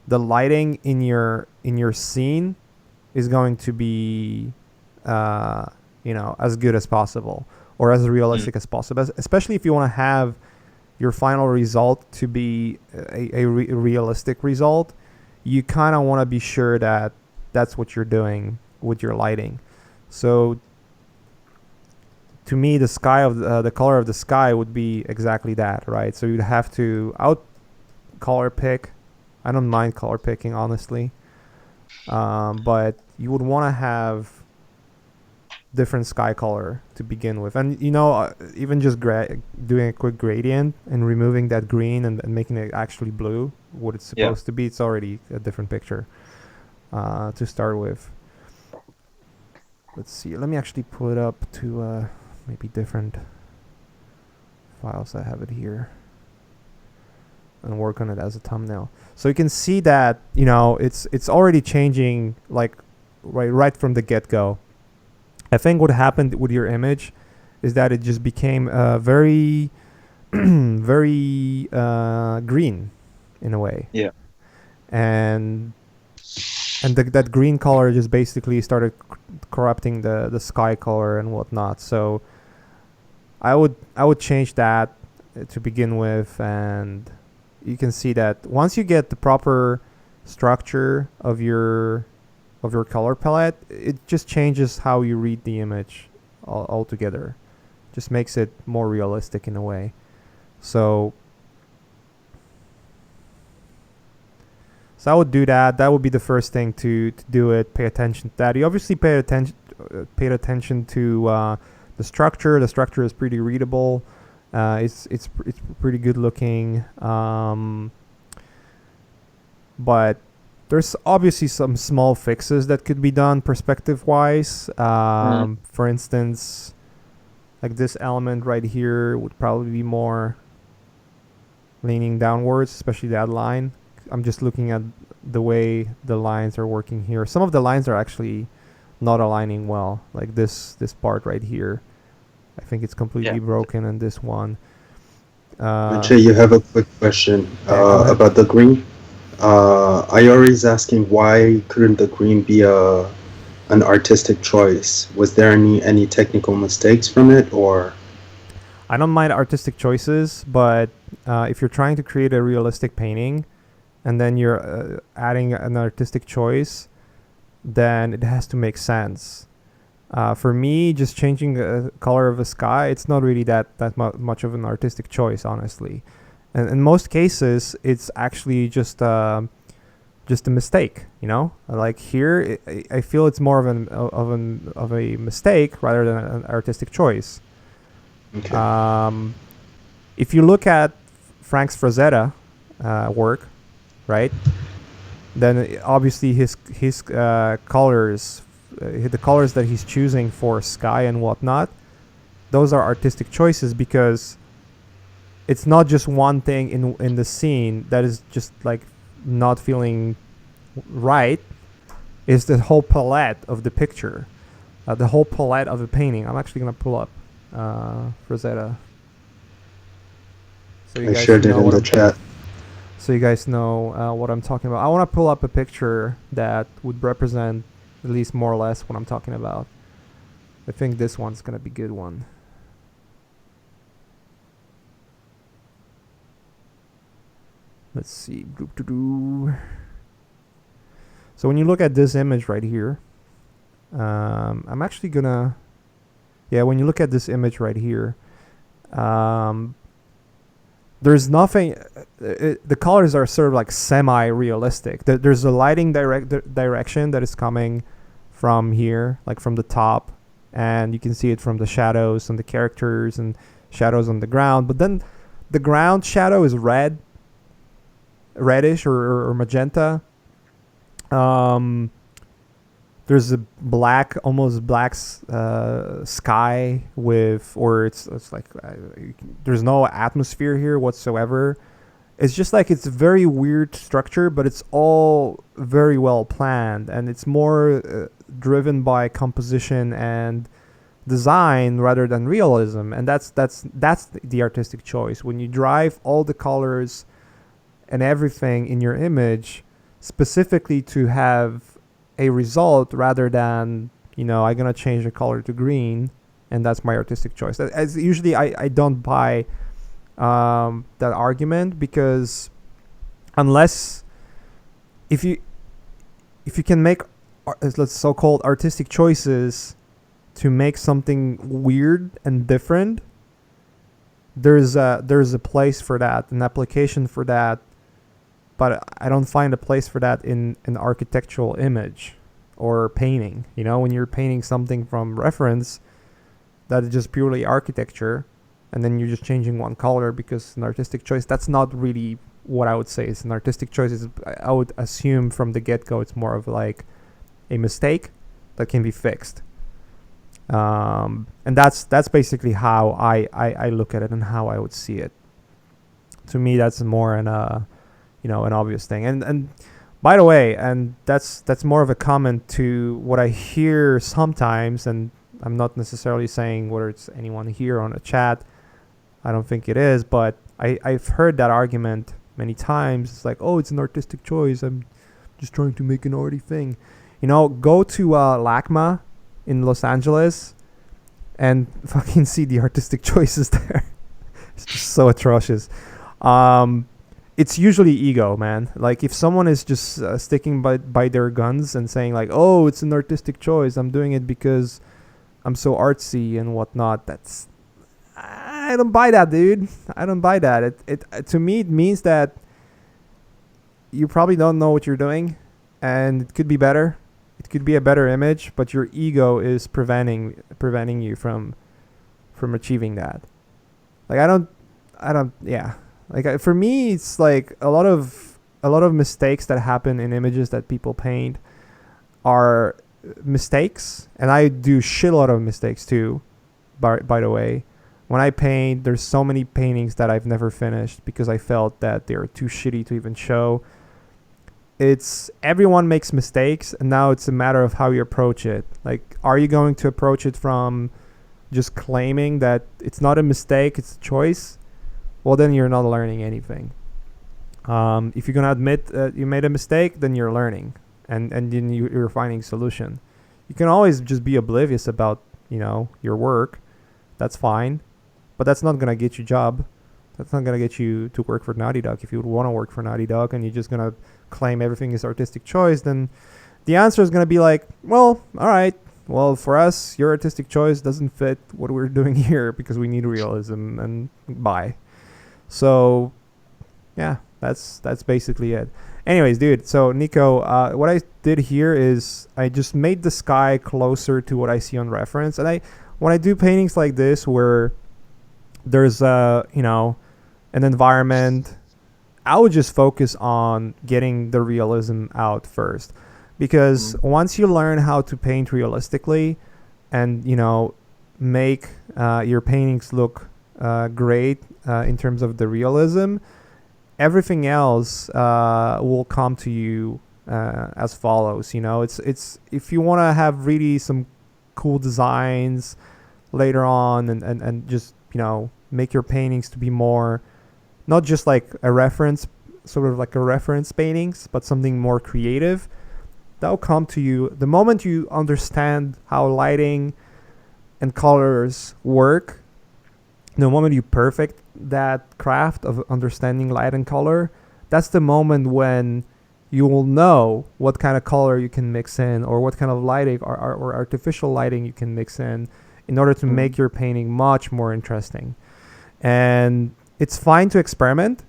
the lighting in your scene is going to be as good as possible, or as Mm. realistic as possible, especially if you want to have your final result to be a realistic result. You kind of want to be sure that that's what you're doing with your lighting. So to me, the color of the sky would be exactly that, right? So you'd have to out color pick. I don't mind color picking, honestly, but you would want to have different sky color to begin with, and even just doing a quick gradient and removing that green, and making it actually blue, what it's Yeah. supposed to be. It's already a different picture to start with. Let's see. Let me actually pull it up to maybe different files. I have it here, and work on it as a thumbnail. So you can see that it's already changing, like right from the get go. I think what happened with your image is that it just became very very green in a way, Yeah. and that green color just basically started corrupting the sky color and whatnot. So I would change that to begin with, and you can see that once you get the proper structure of your color palette, it just changes how you read the image altogether. Just makes it more realistic in a way. So I would do that. That would be the first thing to do it. Pay attention to that. You obviously paid attention to the structure. The structure is pretty readable. It's pretty good looking. But there's obviously some small fixes that could be done perspective wise. Mm. For instance, like this element right here would probably be more leaning downwards, especially that line. I'm just looking at the way the lines are working here. Some of the lines are actually not aligning well, like this part right here. I think it's Yeah. completely broken, and this one. Uh, Maciej, you have a quick question yeah, go ahead. about the green. Iori is asking why couldn't the green be an artistic choice? Was there any technical mistakes from it, or I don't mind artistic choices, but if you're trying to create a realistic painting and then you're adding an artistic choice, then it has to make sense. For me, just changing the color of the sky, it's not really much of an artistic choice, honestly. And in most cases, it's actually just a mistake. Like here, I feel it's more of a mistake rather than an artistic choice. okay? Um, if you look at Frank's Frazetta work, right, then obviously his colors, the colors that he's choosing for sky and whatnot, those are artistic choices because it's not just one thing in the scene that is just like not feeling right. It's the whole palette of the picture, the whole palette of the painting. I'm actually gonna pull up Frazetta so you I guys shared it know in the chat. what I'm talking about. I want to pull up a picture that would represent at least more or less what I'm talking about. I think this one's gonna be a good one. Let's see. So when you look at this image right here, I'm actually gonna. Yeah, when you look at this image right here, um, there's nothing. The colors are sort of like semi-realistic. There's a lighting direction that is coming from here, like from the top, and you can see it from the shadows and the characters and shadows on the ground. But then the ground shadow is reddish or magenta. Um, there's a almost black sky or it's like there's no atmosphere here whatsoever. It's just like it's a very weird structure, but it's all very well planned, and it's more driven by composition and design rather than realism, and that's the artistic choice when you drive all the colors and everything in your image specifically to have a result rather than I'm gonna change the color to green and that's my artistic choice. As usually I don't buy that argument because unless if you can make let's so-called artistic choices to make something weird and different, there's a place for that, an application for that, but I don't find a place for that in an architectural image or painting. When you're painting something from reference, that is just purely architecture, and then you're just changing one color because it's an artistic choice. That's not really what I would say is an artistic choice. I would assume from the get-go it's more of like a mistake that can be fixed. And that's basically how I look at it and how I would see it. To me, that's more an obvious thing. And by the way, and that's more of a comment to what I hear sometimes, and I'm not necessarily saying whether it's anyone here on a chat. I don't think it is, but I've heard that argument many times. It's like, oh, it's an artistic choice. I'm just trying to make an arty thing. Go to LACMA in Los Angeles and fucking see the artistic choices there. It's just so atrocious. It's usually ego, man. Like if someone is just sticking by their guns and saying like, "Oh, it's an artistic choice. I'm doing it because I'm so artsy and whatnot." I don't buy that, dude. I don't buy that. It to me it means that you probably don't know what you're doing, and it could be better. It could be a better image, but your ego is preventing you from achieving that. Like yeah. Like for me, it's like a lot of mistakes that happen in images that people paint are mistakes, and I do shitload of mistakes too. By the way, when I paint, there's so many paintings that I've never finished because I felt that they were too shitty to even show. It's everyone makes mistakes, and now it's a matter of how you approach it. Like, are you going to approach it from just claiming that it's not a mistake, it's a choice? well, then you're not learning anything. If you're gonna admit you made a mistake, then you're learning, and then you're finding solution. You can always just be oblivious about your work. That's fine, but that's not gonna get you a job. That's not gonna get you to work for Naughty Dog. If you would want to work for Naughty Dog and you're just gonna claim everything is artistic choice, then the answer is gonna be like, well, all right. Well, for us, your artistic choice doesn't fit what we're doing here because we need realism, and bye. So, yeah, that's basically it. Anyways, dude, so Nico, what I did here is I just made the sky closer to what I see on reference. And when I do paintings like this where there's an environment, I would just focus on getting the realism out first. Because once you learn how to paint realistically and, make your paintings look great in terms of the realism, everything else will come to you as follows. It's if you want to have really some cool designs later on and just make your paintings to be more not just like a reference, sort of like a reference paintings, but something more creative, that'll come to you the moment you understand how lighting and colors work. The moment you perfect that craft of understanding light and color, that's the moment when you will know what kind of color you can mix in, or what kind of lighting or artificial lighting you can mix in order to make your painting much more interesting. And it's fine to experiment,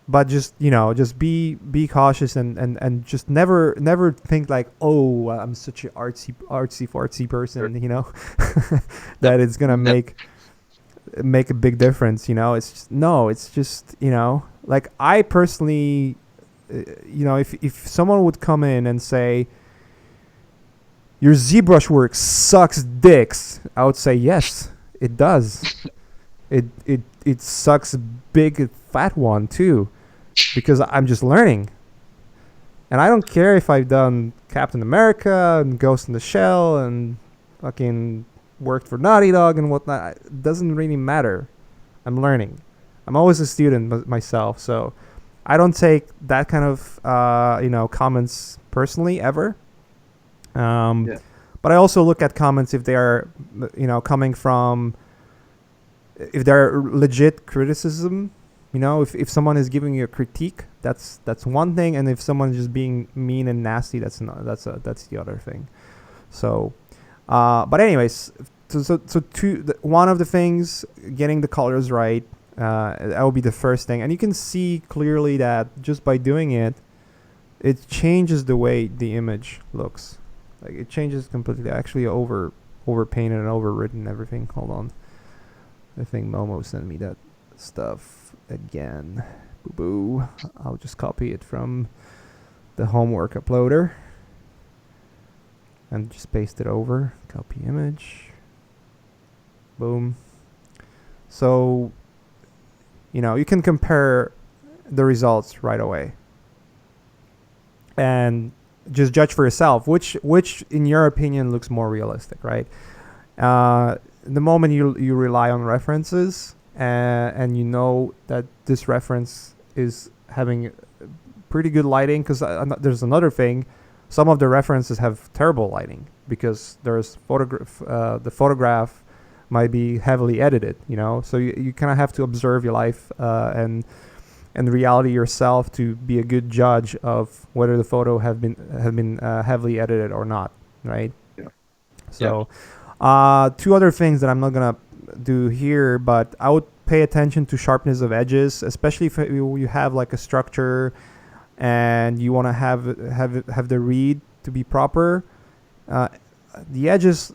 but just be cautious and just never think like, oh, I'm such an artsy fartsy person, that it's gonna make a big difference. It's just like, I personally, if someone would come in and say your ZBrush work sucks dicks, I would say yes, it does. It sucks big fat one too, because I'm just learning. And I don't care if I've done Captain America and Ghost in the Shell and fucking worked for Naughty Dog and whatnot. It doesn't really matter. I'm learning. I'm always a student myself, so I don't take that kind of comments personally ever. But I also look at comments if they are coming from, if they're legit criticism. If someone is giving you a critique, that's one thing, and if someone's just being mean and nasty, that's the other thing. So, but anyways, one of the things, getting the colors right, that will be the first thing, and you can see clearly that just by doing it, it changes the way the image looks. Like, it changes completely. I actually over painted and overwritten everything. Hold on, I think Momo sent me that stuff again. Boo boo. I'll just copy it from the homework uploader and just paste it over. Copy image. Boom. So, you can compare the results right away and just judge for yourself which in your opinion looks more realistic, right? The moment you rely on references, and that this reference is having pretty good lighting, because there's another thing, some of the references have terrible lighting because there's the photograph might be heavily edited, so you kind of have to observe your life and reality yourself to be a good judge of whether the photo have been heavily edited or not, right? Yeah. So two other things that I'm not gonna do here, but I would pay attention to sharpness of edges, especially if you have like a structure and you want to have the read to be proper. The edges,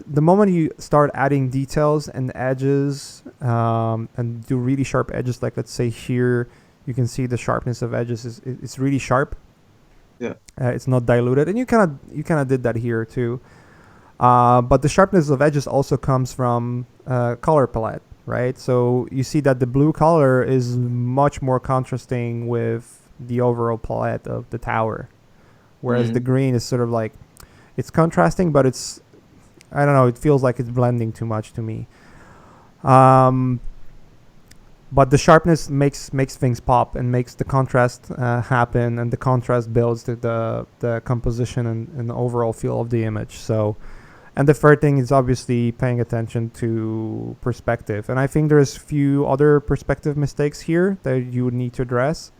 the moment you start adding details and edges and do really sharp edges, like let's say here you can see the sharpness of edges it's really sharp. It's not diluted, and you kind of did that here too. But the sharpness of edges also comes from color palette, right? So you see that the blue color is much more contrasting with the overall palette of the tower, whereas the green is sort of like, it's contrasting, but it's, I don't know, it feels like it's blending too much to me. but the sharpness makes things pop and makes the contrast happen, and the contrast builds the composition and the overall feel of the image. So, and the third thing is obviously paying attention to perspective, and I think there's few other perspective mistakes here that you would need to address,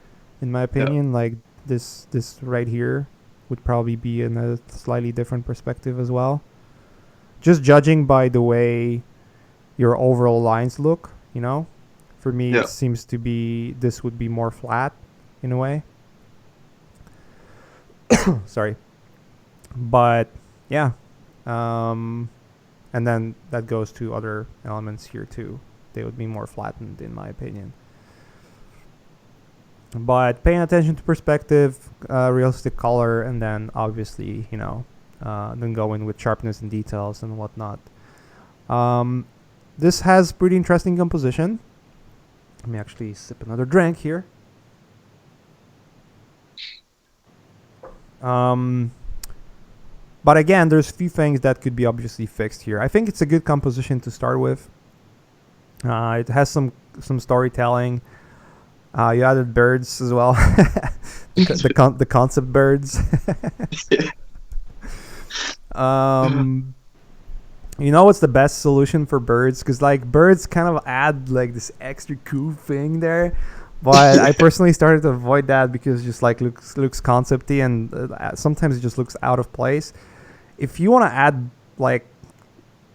in my opinion. Like this right here would probably be in a slightly different perspective as well, just judging by the way your overall lines look, you know. For me, it seems to be this would be more flat in a way. Sorry. But yeah. And then that goes to other elements here too. They would be more flattened in my opinion. But paying attention to perspective, realistic color, and then obviously, you know, then go in with sharpness and details and whatnot. This has pretty interesting composition. Let me actually sip another drink here. But again, there's a few things that could be obviously fixed here. I think it's a good composition to start with. It has some storytelling. You added birds as well. the concept birds. You know what's the best solution for birds? Because like birds kind of add like this extra cool thing there, but I personally started to avoid that because it just like looks concepty, and sometimes it just looks out of place. If you want to add like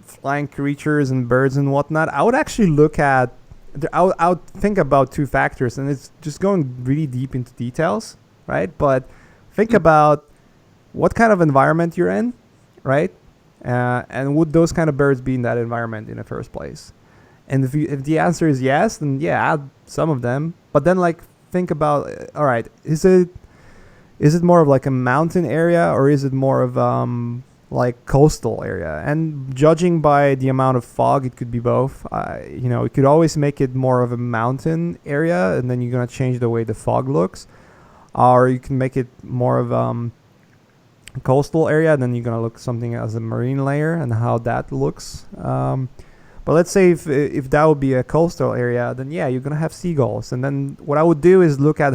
flying creatures and birds and whatnot, I would actually look at. I would think about two factors, and it's just going really deep into details, right? But think about what kind of environment you're in, right? And would those kind of birds be in that environment in the first place? And if the answer is yes, then yeah, add some of them. But then like think about, all right, is it more of like a mountain area, or is it more of like coastal area? And judging by the amount of fog, it could be both. You know, it could always make it more of a mountain area, and then you're gonna change the way the fog looks, or you can make it more of coastal area, and then you're gonna look something as a marine layer and how that looks. But let's say if that would be a coastal area, then yeah, you're gonna have seagulls. And then what I would do is look at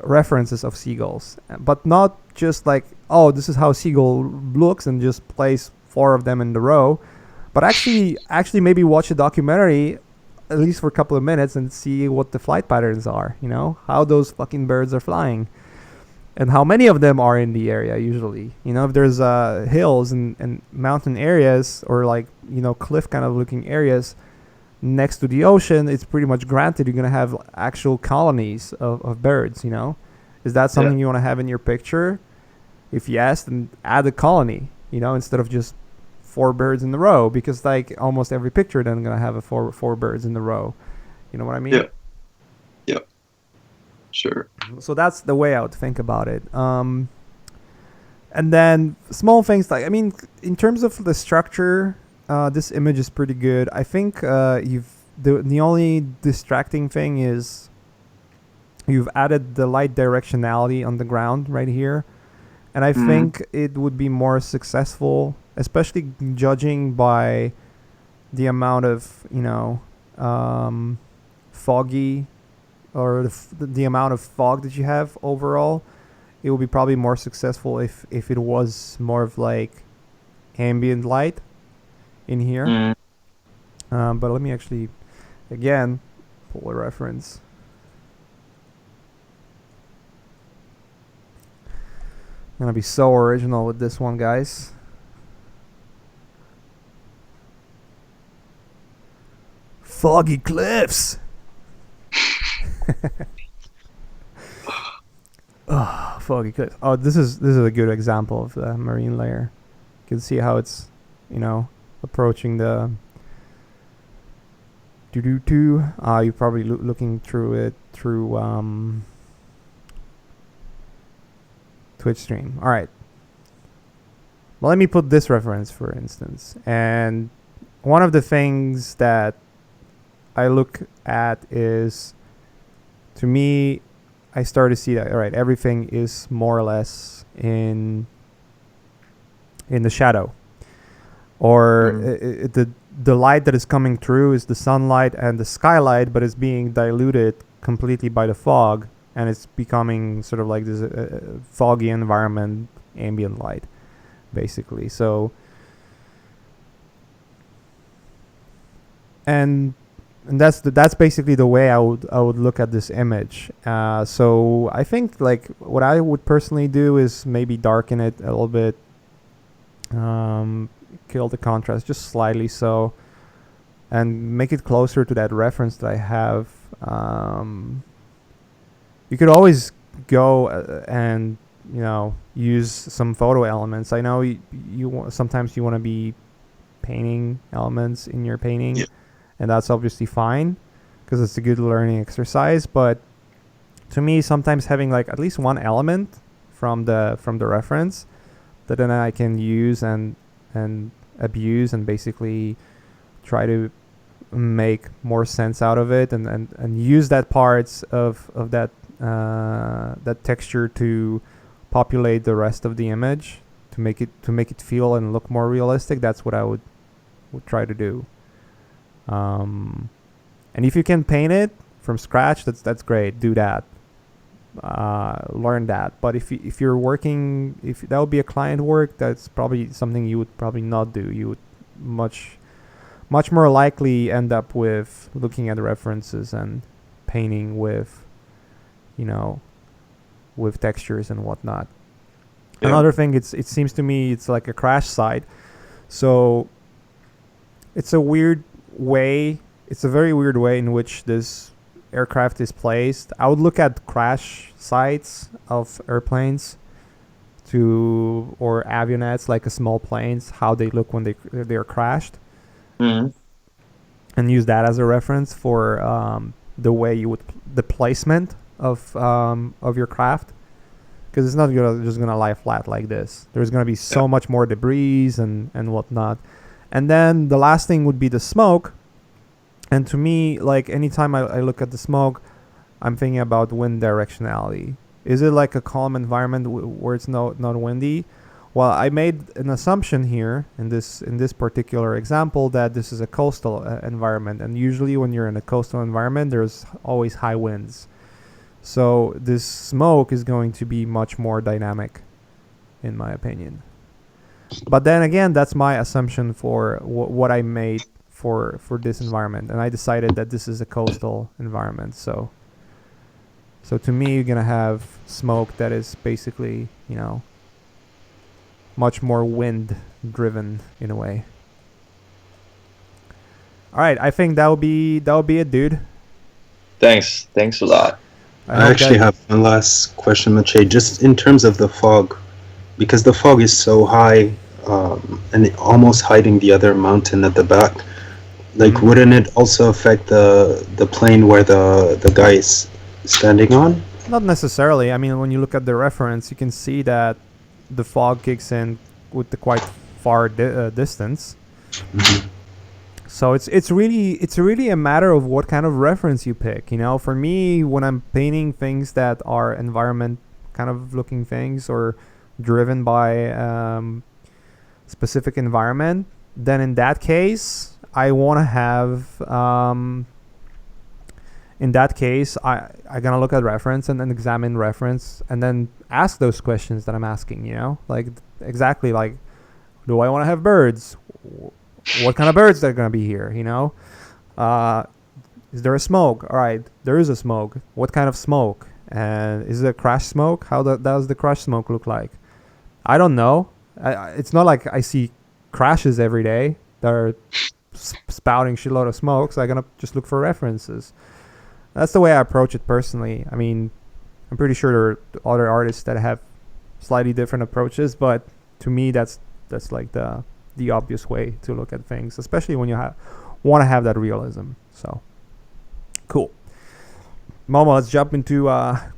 references of seagulls, but not just like, oh, this is how seagull looks, and just place 4 of them in the row, but actually maybe watch a documentary at least for a couple of minutes and see what the flight patterns are, you know, how those fucking birds are flying. And how many of them are in the area usually. You know, if there's hills and mountain areas, or like, you know, cliff kind of looking areas next to the ocean, it's pretty much granted you're going to have actual colonies of birds, you know. Is that something you want to have in your picture? If yes, then add a colony, you know, instead of just 4 birds in the row, because like almost every picture then going to have a four birds in the row. You know what I mean? Yeah. Sure. So that's the way I would think about it. And then small things like, I mean, in terms of the structure, this image is pretty good. I think the only distracting thing is you've added the light directionality on the ground right here, and I think it would be more successful, especially judging by the amount of, you know, foggy, or the amount of fog that you have overall. It would be probably more successful if it was more of like ambient light in here. But let me actually again pull a reference. I'm gonna be so original with this one, guys. Foggy cliffs. Oh, foggy cliffs. Oh, this is a good example of the marine layer. You can see how it's, you know, approaching the you're probably looking through it through Twitch stream. All right. Well, let me put this reference for instance. And one of the things that I look at is, to me, I start to see that, all right, everything is more or less in the shadow, or the light that is coming through is the sunlight and the skylight, but it's being diluted completely by the fog, and it's becoming sort of like this foggy environment, ambient light, basically. So, and that's basically the way I would look at this image. So I think like what I would personally do is maybe darken it a little bit, kill the contrast just slightly, so, and make it closer to that reference that I have. You could always go and use some photo elements. I know sometimes you want to be painting elements in your painting. Yeah. And that's obviously fine because it's a good learning exercise. But to me, sometimes having like at least one element from the reference that then I can use and abuse and basically try to make more sense out of it and use that parts of that that texture to populate the rest of the image to make it feel and look more realistic. That's what I would try to do. And if you can paint it from scratch, that's great. Do that. Learn that. But if you're working, if that would be a client work, that's probably something you would probably not do. You would much more likely end up with looking at the references and painting with, with textures and whatnot. Yeah. Another thing, it seems to me it's like a crash site, so it's a weird way. It's a very weird way in which this aircraft is placed. I would look at crash sites of airplanes or avionets, like a small planes, how they look when they're crashed, and use that as a reference for the way you would the placement of your craft, because it's not just gonna lie flat like this. There's gonna be so much more debris and whatnot. And then the last thing would be the smoke. And to me, like anytime I look at the smoke, I'm thinking about wind directionality. Is it like a calm environment where it's not windy? Well, I made an assumption here in this particular example that this is a coastal environment, and usually when you're in a coastal environment, there's always high winds. So this smoke is going to be much more dynamic, in my opinion. But then again, that's my assumption for what I made for this environment, and I decided that this is a coastal environment. So to me, you're gonna have smoke that is basically, much more wind driven in a way. All right, I think that'll be it, dude. Thanks a lot. I actually have one last question, Maciej. Just in terms of the fog, because the fog is so high and almost hiding the other mountain at the back, like wouldn't it also affect the plane where the guy is standing on? Not necessarily. I mean, when you look at the reference, you can see that the fog kicks in with the quite far distance. Mm-hmm. So it's really a matter of what kind of reference you pick. For me, when I'm painting things that are environment kind of looking things or driven by specific environment, then in that case, I want to have. In that case, I'm gonna look at reference and then examine reference and then ask those questions that I'm asking. Like exactly like, do I want to have birds? What kind of birds are gonna be here? Is there a smoke? All right, there is a smoke. What kind of smoke? And is it a crash smoke? How does the crash smoke look like? I don't know. It's not like I see crashes every day that are spouting shitload of smoke, so I'm gonna just look for references. That's the way I approach it personally. I mean, I'm pretty sure there are other artists that have slightly different approaches, but to me, that's like the obvious way to look at things, especially when you want to have that realism. So, cool. Momo, let's jump into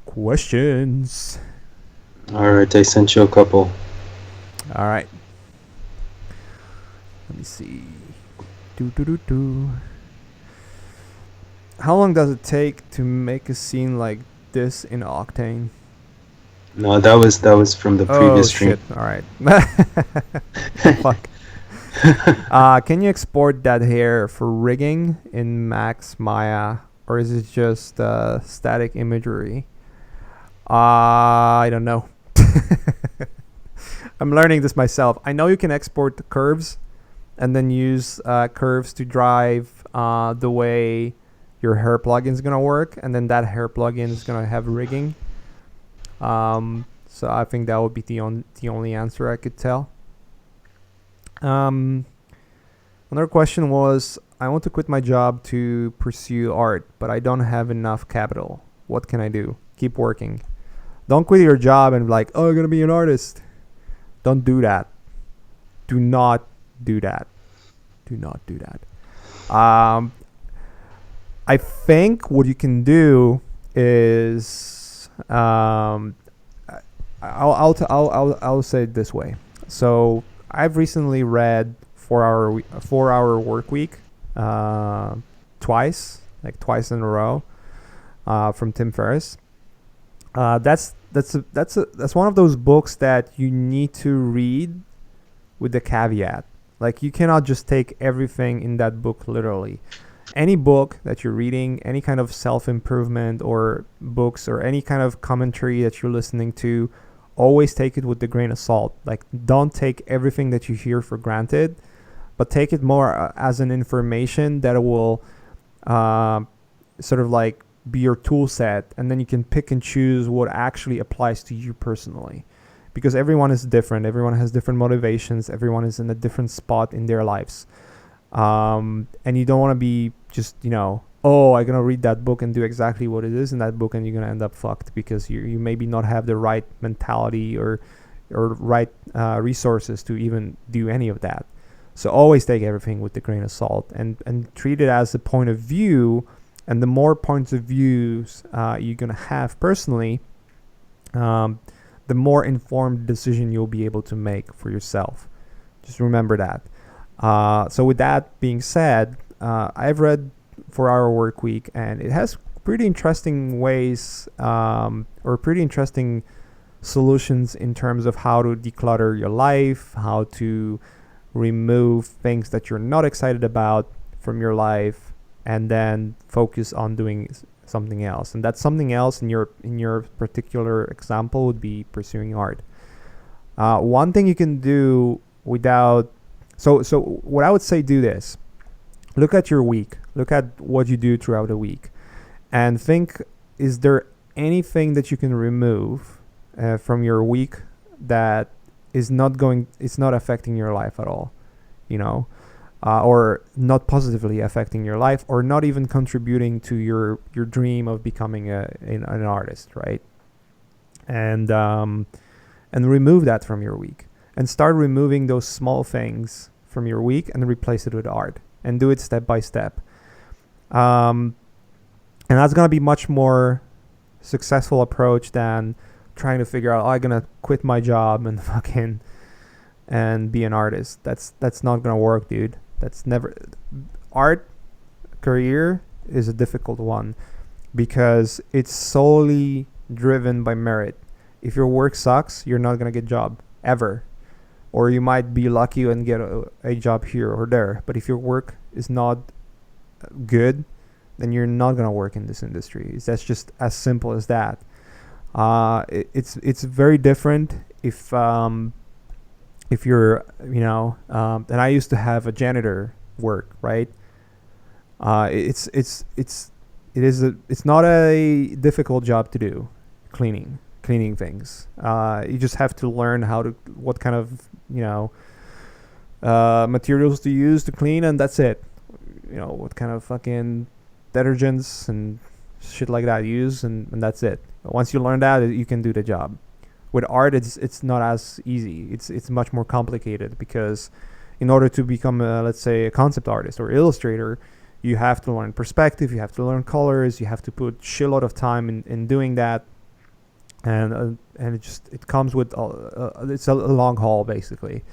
questions. All right, I sent you a couple. All right. Let me see. How long does it take to make a scene like this in Octane? No, that was from the previous stream. Shit. All right. Fuck. Can you export that hair for rigging in Max Maya, or is it just static imagery? I don't know. I'm learning this myself. I know you can export the curves and then use curves to drive the way your hair plugin is gonna work, and then that hair plugin is gonna have rigging. So I think that would be the only answer I could tell. Another question was, I want to quit my job to pursue art, but I don't have enough capital. What can I do? Keep working. Don't quit your job and be like, oh, I'm gonna be an artist. Don't do that. Do not do that. Do not do that. I think what you can do is, I'll say it this way. So I've recently read 4 Hour Work Week twice in a row from Tim Ferriss. That's one of those books that you need to read with the caveat. Like, you cannot just take everything in that book literally. Any book that you're reading, any kind of self-improvement or books or any kind of commentary that you're listening to, always take it with the grain of salt. Like, don't take everything that you hear for granted, but take it more as an information that will sort of like be your tool set, and then you can pick and choose what actually applies to you personally, because everyone is different, everyone has different motivations, everyone is in a different spot in their lives, and you don't want to be just, oh, I'm gonna read that book and do exactly what it is in that book, and you're gonna end up fucked because you maybe not have the right mentality or right resources to even do any of that. So always take everything with a grain of salt, and treat it as a point of view. And the more points of views you're gonna have personally, the more informed decision you'll be able to make for yourself. Just remember that. So with that being said, I've read 4 Hour Work Week, and it has pretty interesting ways or pretty interesting solutions in terms of how to declutter your life, how to remove things that you're not excited about from your life, and then focus on doing something else. And that something else in your particular example would be pursuing art. One thing you can do without so what I would say, do this. Look at your week. Look at what you do throughout the week, and think: is there anything that you can remove from your week that it's not affecting your life at all, or not positively affecting your life, or not even contributing to your dream of becoming an artist, right? And remove that from your week, and start removing those small things from your week and replace it with art, and do it step by step. And that's gonna be much more successful approach than trying to figure out, I'm gonna quit my job and fucking and be an artist. That's not gonna work, dude. That's never. Art career is a difficult one because it's solely driven by merit. If your work sucks, you're not gonna get a job ever, or you might be lucky and get a job here or there. But if your work is not good, then you're not gonna work in this industry. That's just as simple as that. It's very different if you're and I used to have a janitor work, right? It's not a difficult job to do, cleaning things. You just have to learn what kind of materials to use to clean, and that's it. What kind of fucking detergents and shit like that use, and that's it. Once you learn that, you can do the job. With art, it's not as easy. It's much more complicated, because in order to become let's say a concept artist or illustrator, you have to learn perspective, you have to learn colors, you have to put shitload of time in doing that, and it comes with it's a long haul basically.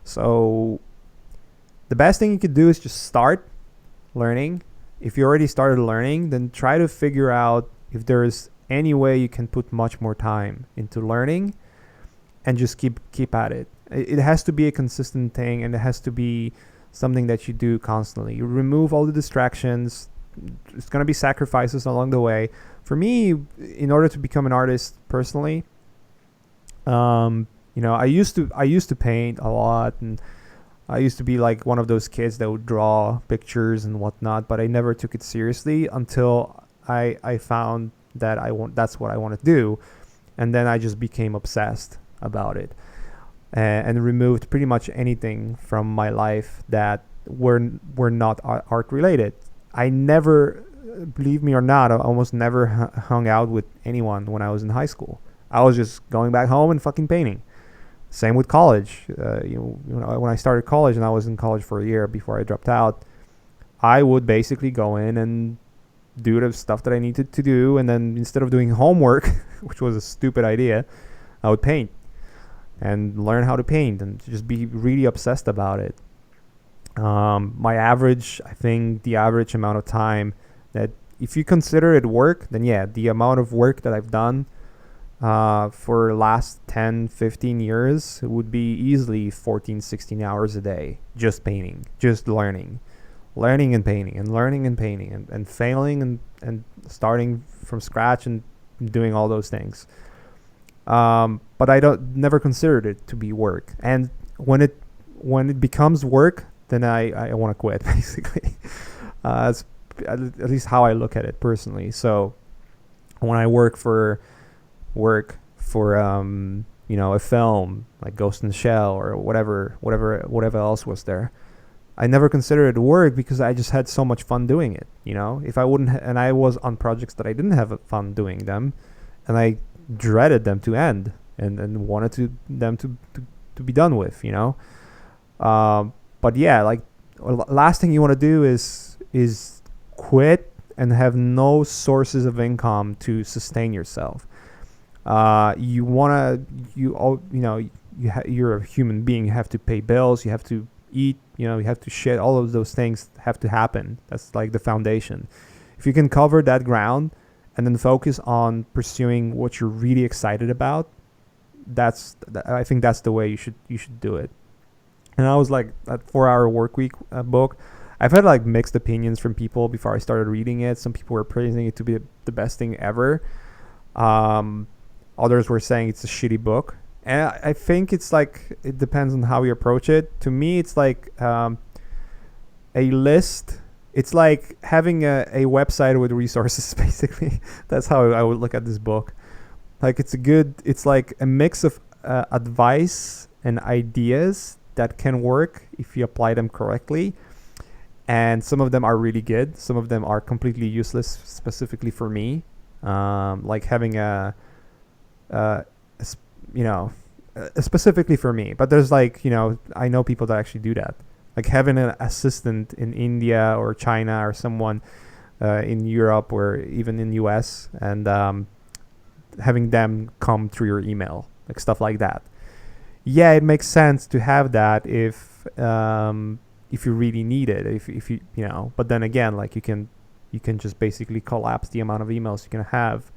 So the best thing you could do is just start learning. If you already started learning, then try to figure out if there's any way you can put much more time into learning, and just keep at it. It has to be a consistent thing, and it has to be something that you do constantly. You remove all the distractions. It's gonna be sacrifices along the way. For me, in order to become an artist personally, I used to paint a lot, and I used to be like one of those kids that would draw pictures and whatnot. But I never took it seriously until I found that that's what I want to do, and then I just became obsessed about it, and removed pretty much anything from my life that were not art related. I never, believe me or not, I almost never hung out with anyone when I was in high school. I was just going back home and fucking painting. Same with college. When I started college and I was in college for a year before I dropped out, I would basically go in and do the stuff that I needed to do, and then instead of doing homework, which was a stupid idea, I would paint and learn how to paint and just be really obsessed about it. I think the average amount of time that, if you consider it work, then yeah, the amount of work that I've done for last 10, 15 years would be easily 14, 16 hours a day just painting, just learning and painting and learning and painting and failing and starting from scratch and doing all those things. But I don't never considered it to be work. And when it becomes work, then I want to quit basically. That's at least how I look at it personally. So when I work for a film like Ghost in the Shell or whatever else was there, I never considered it work because I just had so much fun doing it. If I wouldn't, and I was on projects that I didn't have fun doing them, and I dreaded them to end and wanted them to be done with. But yeah, like last thing you want to do is quit and have no sources of income to sustain yourself. You're a human being. You have to pay bills. You have to eat. You have to shit. All of those things have to happen. That's like the foundation. If you can cover that ground and then focus on pursuing what you're really excited about, I think that's the way you should do it. And I was like, that 4-Hour Workweek book, I've had like mixed opinions from people before I started reading it. Some people were praising it to be the best thing ever. Others were saying it's a shitty book. And I think it's like, it depends on how you approach it. To me, it's like a list. It's like having a website with resources, basically. That's how I would look at this book. Like it's like a mix of advice and ideas that can work if you apply them correctly. And some of them are really good. Some of them are completely useless, specifically for me. Like having specifically for me. But there's like, I know people that actually do that. Like having an assistant in India or China or someone in Europe or even in US, and having them come through your email, like stuff like that. Yeah, it makes sense to have that if you really need it. If you but then again, like you can just basically collapse the amount of emails you can have,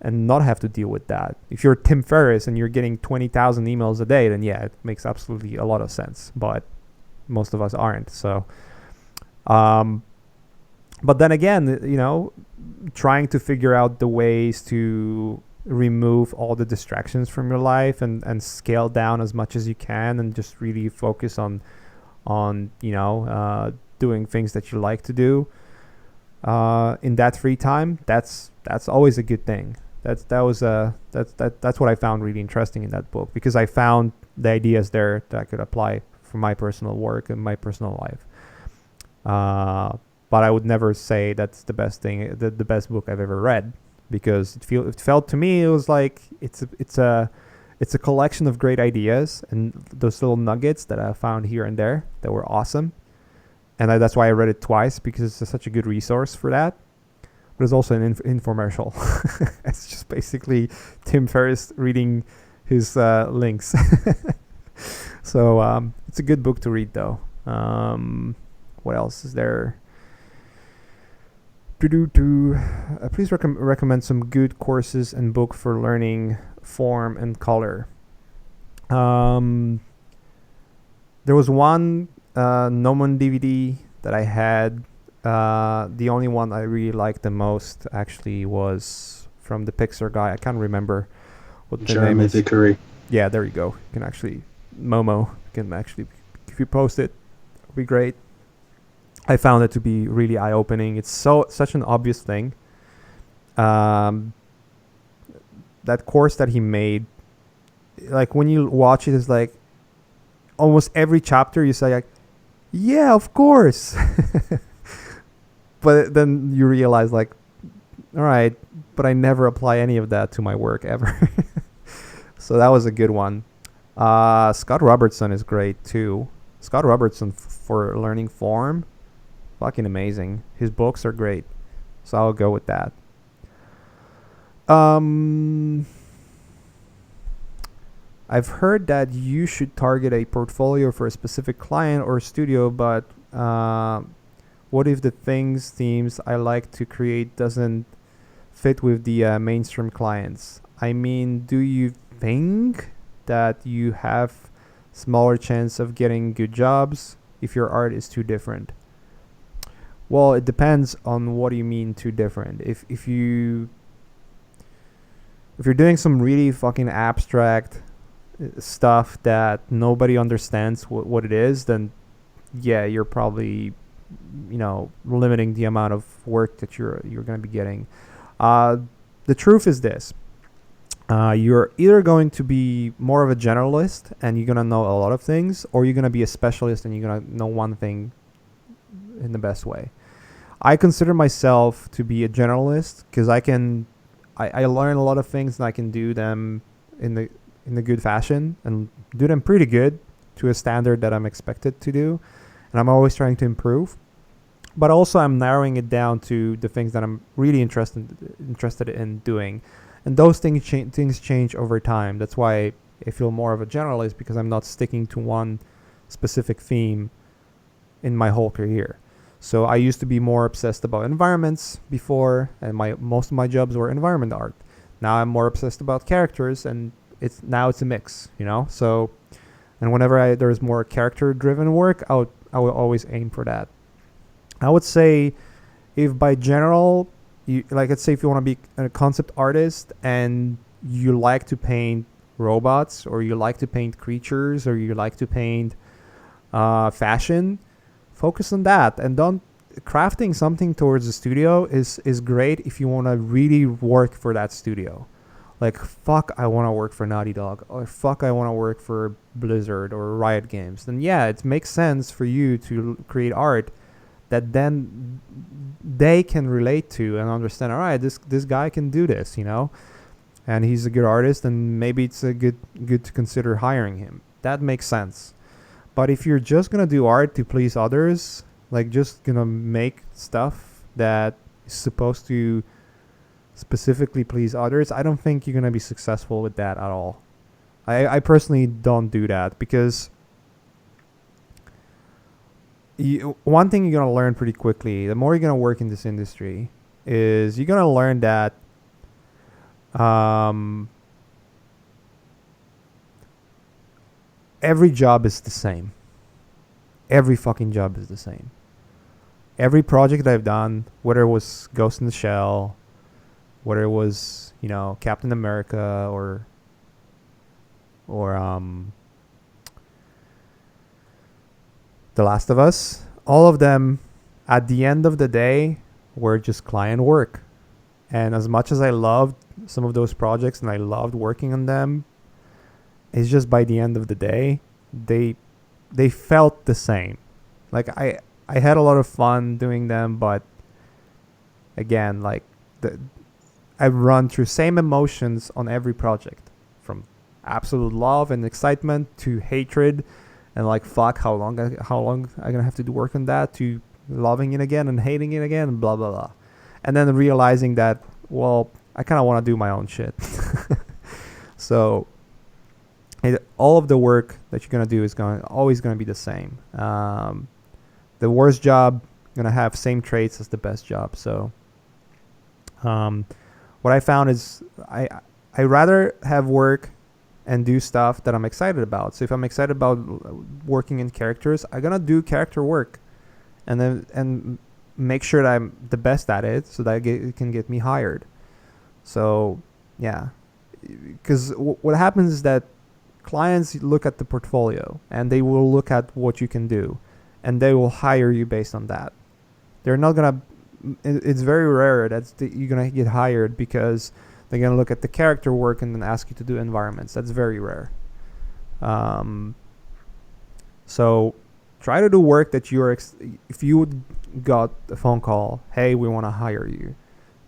and not have to deal with that. If you're Tim Ferriss and you're getting 20,000 emails a day, then yeah, it makes absolutely a lot of sense. But most of us aren't. So, but then again, trying to figure out the ways to remove all the distractions from your life and scale down as much as you can and just really focus on doing things that you like to do in that free time. That's always a good thing. That's what I found really interesting in that book, because I found the ideas there that I could apply for my personal work and my personal life. But I would never say that's the best thing, the best book I've ever read, because it felt to me, it was like it's a collection of great ideas and those little nuggets that I found here and there that were awesome. And that's why I read it twice, because it's such a good resource for that. But it's also an infomercial. It's just basically Tim Ferriss reading his links. So it's a good book to read, though. What else is there? Please recommend some good courses and book for learning form and color. Um, there was one Nomon DVD that I had. The only one I really liked the most actually was from the Pixar guy. I can't remember what the name Jeremy is. Vickery. Yeah, there you go. You can actually Momo can actually, if you post it, it'll be great. I found it to be really eye opening. It's such an obvious thing. Um, that course that he made, like when you watch it, it's like almost every chapter you say like, yeah, of course. But then you realize like, all right, but I never apply any of that to my work ever. So that was a good one. Scott Robertson is great too. Scott Robertson for learning form, fucking amazing. His books are great, so I'll go with that. Um, I've heard that you should target a portfolio for a specific client or studio, but what if the themes I like to create doesn't fit with the mainstream clients? I mean, do you think that you have smaller chance of getting good jobs if your art is too different? Well, it depends on what you mean too different. If you're doing some really fucking abstract stuff that nobody understands what it is, then yeah, you're probably limiting the amount of work that you're going to be getting. The truth is this: you're either going to be more of a generalist and you're going to know a lot of things, or you're going to be a specialist and you're going to know one thing in the best way. I consider myself to be a generalist because I learn a lot of things and I can do them in the good fashion and do them pretty good to a standard that I'm expected to do, and I'm always trying to improve. But also I'm narrowing it down to the things that I'm really interested in doing, and those things change over time. That's why I feel more of a generalist, because I'm not sticking to one specific theme in my whole career. So I used to be more obsessed about environments before, and most of my jobs were environment art. Now I'm more obsessed about characters, and it's a mix, So, and whenever there's more character-driven work, I will always aim for that. I would say, if by general, let's say if you want to be a concept artist and you like to paint robots, or you like to paint creatures, or you like to paint fashion, focus on that, and don't crafting something towards the studio is great if you want to really work for that studio. Like, fuck, I want to work for Naughty Dog, or fuck, I want to work for Blizzard or Riot Games. Then yeah, it makes sense for you to create art that then they can relate to and understand. All right, this guy can do this, and he's a good artist, and maybe it's a good to consider hiring him. That makes sense. But if you're just gonna do art to please others, like just gonna make stuff that is supposed to specifically please others, I don't think you're gonna be successful with that at all. I personally don't do that, because one thing you're gonna learn pretty quickly, the more you're gonna work in this industry, is you're gonna learn that every job is the same. Every fucking job is the same. Every project that I've done, whether it was Ghost in the Shell, whether it was, Captain America, or The Last of Us, all of them, at the end of the day, were just client work. And as much as I loved some of those projects and I loved working on them, it's just by the end of the day, they felt the same. Like I had a lot of fun doing them, but again, like I've run through same emotions on every project, from absolute love and excitement to hatred, and like fuck, how long I gonna have to do work on that, to loving it again and hating it again, and blah blah blah, and then realizing that, well, I kind of want to do my own shit. So all of the work that you're gonna do is always gonna be the same. The worst job gonna have same traits as the best job. So what I found is I rather have work and do stuff that I'm excited about. So if I'm excited about working in characters, I'm gonna do character work, and make sure that I'm the best at it, so that it can get me hired. So yeah, because what happens is that clients look at the portfolio and they will look at what you can do, and they will hire you based on that. They're not gonna. It's very rare that you're gonna get hired because they're gonna look at the character work and then ask you to do environments. That's very rare. So try to do work that you're. If you got a phone call, hey, we want to hire you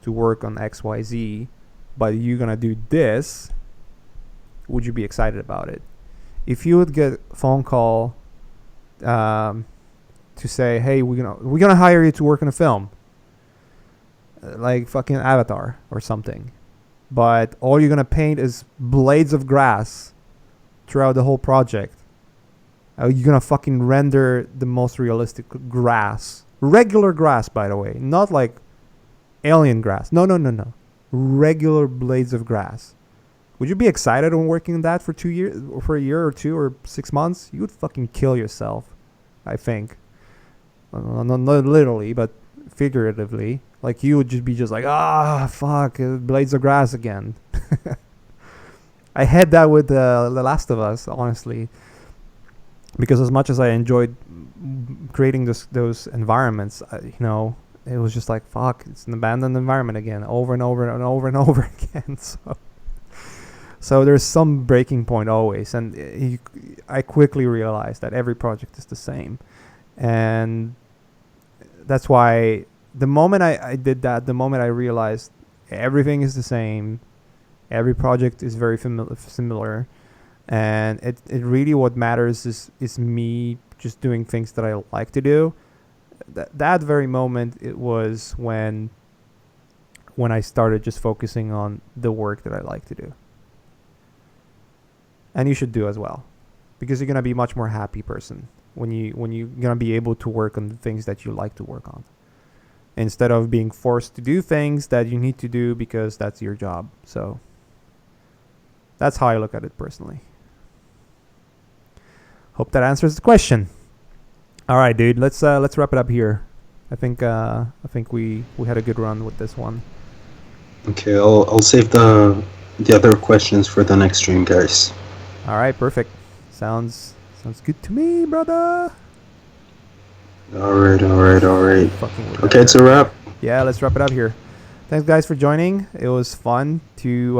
to work on XYZ, but you're gonna do this, would you be excited about it? If you would get a phone call to say, hey, we're gonna hire you to work in a film, like fucking Avatar or something, but all you're gonna paint is blades of grass throughout the whole project. You're gonna fucking render the most realistic grass, regular grass, by the way, not like alien grass. No. Regular blades of grass. Would you be excited on working on that for 2 years, or for a year or 2 or 6 months? You would fucking kill yourself, I think. Not literally, but figuratively. Like, you would just be like, fuck, blades of grass again. I had that with The Last of Us, honestly. Because as much as I enjoyed creating those environments, it was just like, fuck, it's an abandoned environment again, over and over and over and over again. So there's some breaking point always, and I quickly realized that every project is the same, and that's why the moment I did that, the moment I realized everything is the same, every project is very similar, and it really what matters is me just doing things that I like to do. That very moment, it was when I started just focusing on the work that I like to do. And you should do as well, because you're gonna be a much more happy person when you're gonna be able to work on the things that you like to work on, instead of being forced to do things that you need to do because that's your job. So that's how I look at it personally. Hope that answers the question. All right, dude. Let's wrap it up here. I think we had a good run with this one. Okay, I'll save the other questions for the next stream, guys. All right, perfect. Sounds good to me, brother. All right. Okay, it's a wrap. Yeah, let's wrap it up here. Thanks, guys, for joining. It was fun to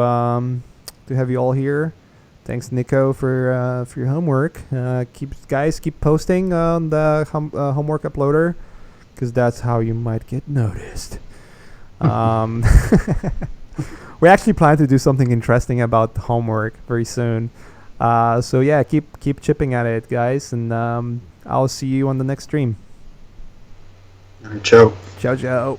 have you all here. Thanks, Nico, for your homework. Keep posting on the homework uploader, because that's how you might get noticed. We actually plan to do something interesting about homework very soon. So yeah, keep chipping at it, guys, and I'll see you on the next stream. All right, ciao. Ciao.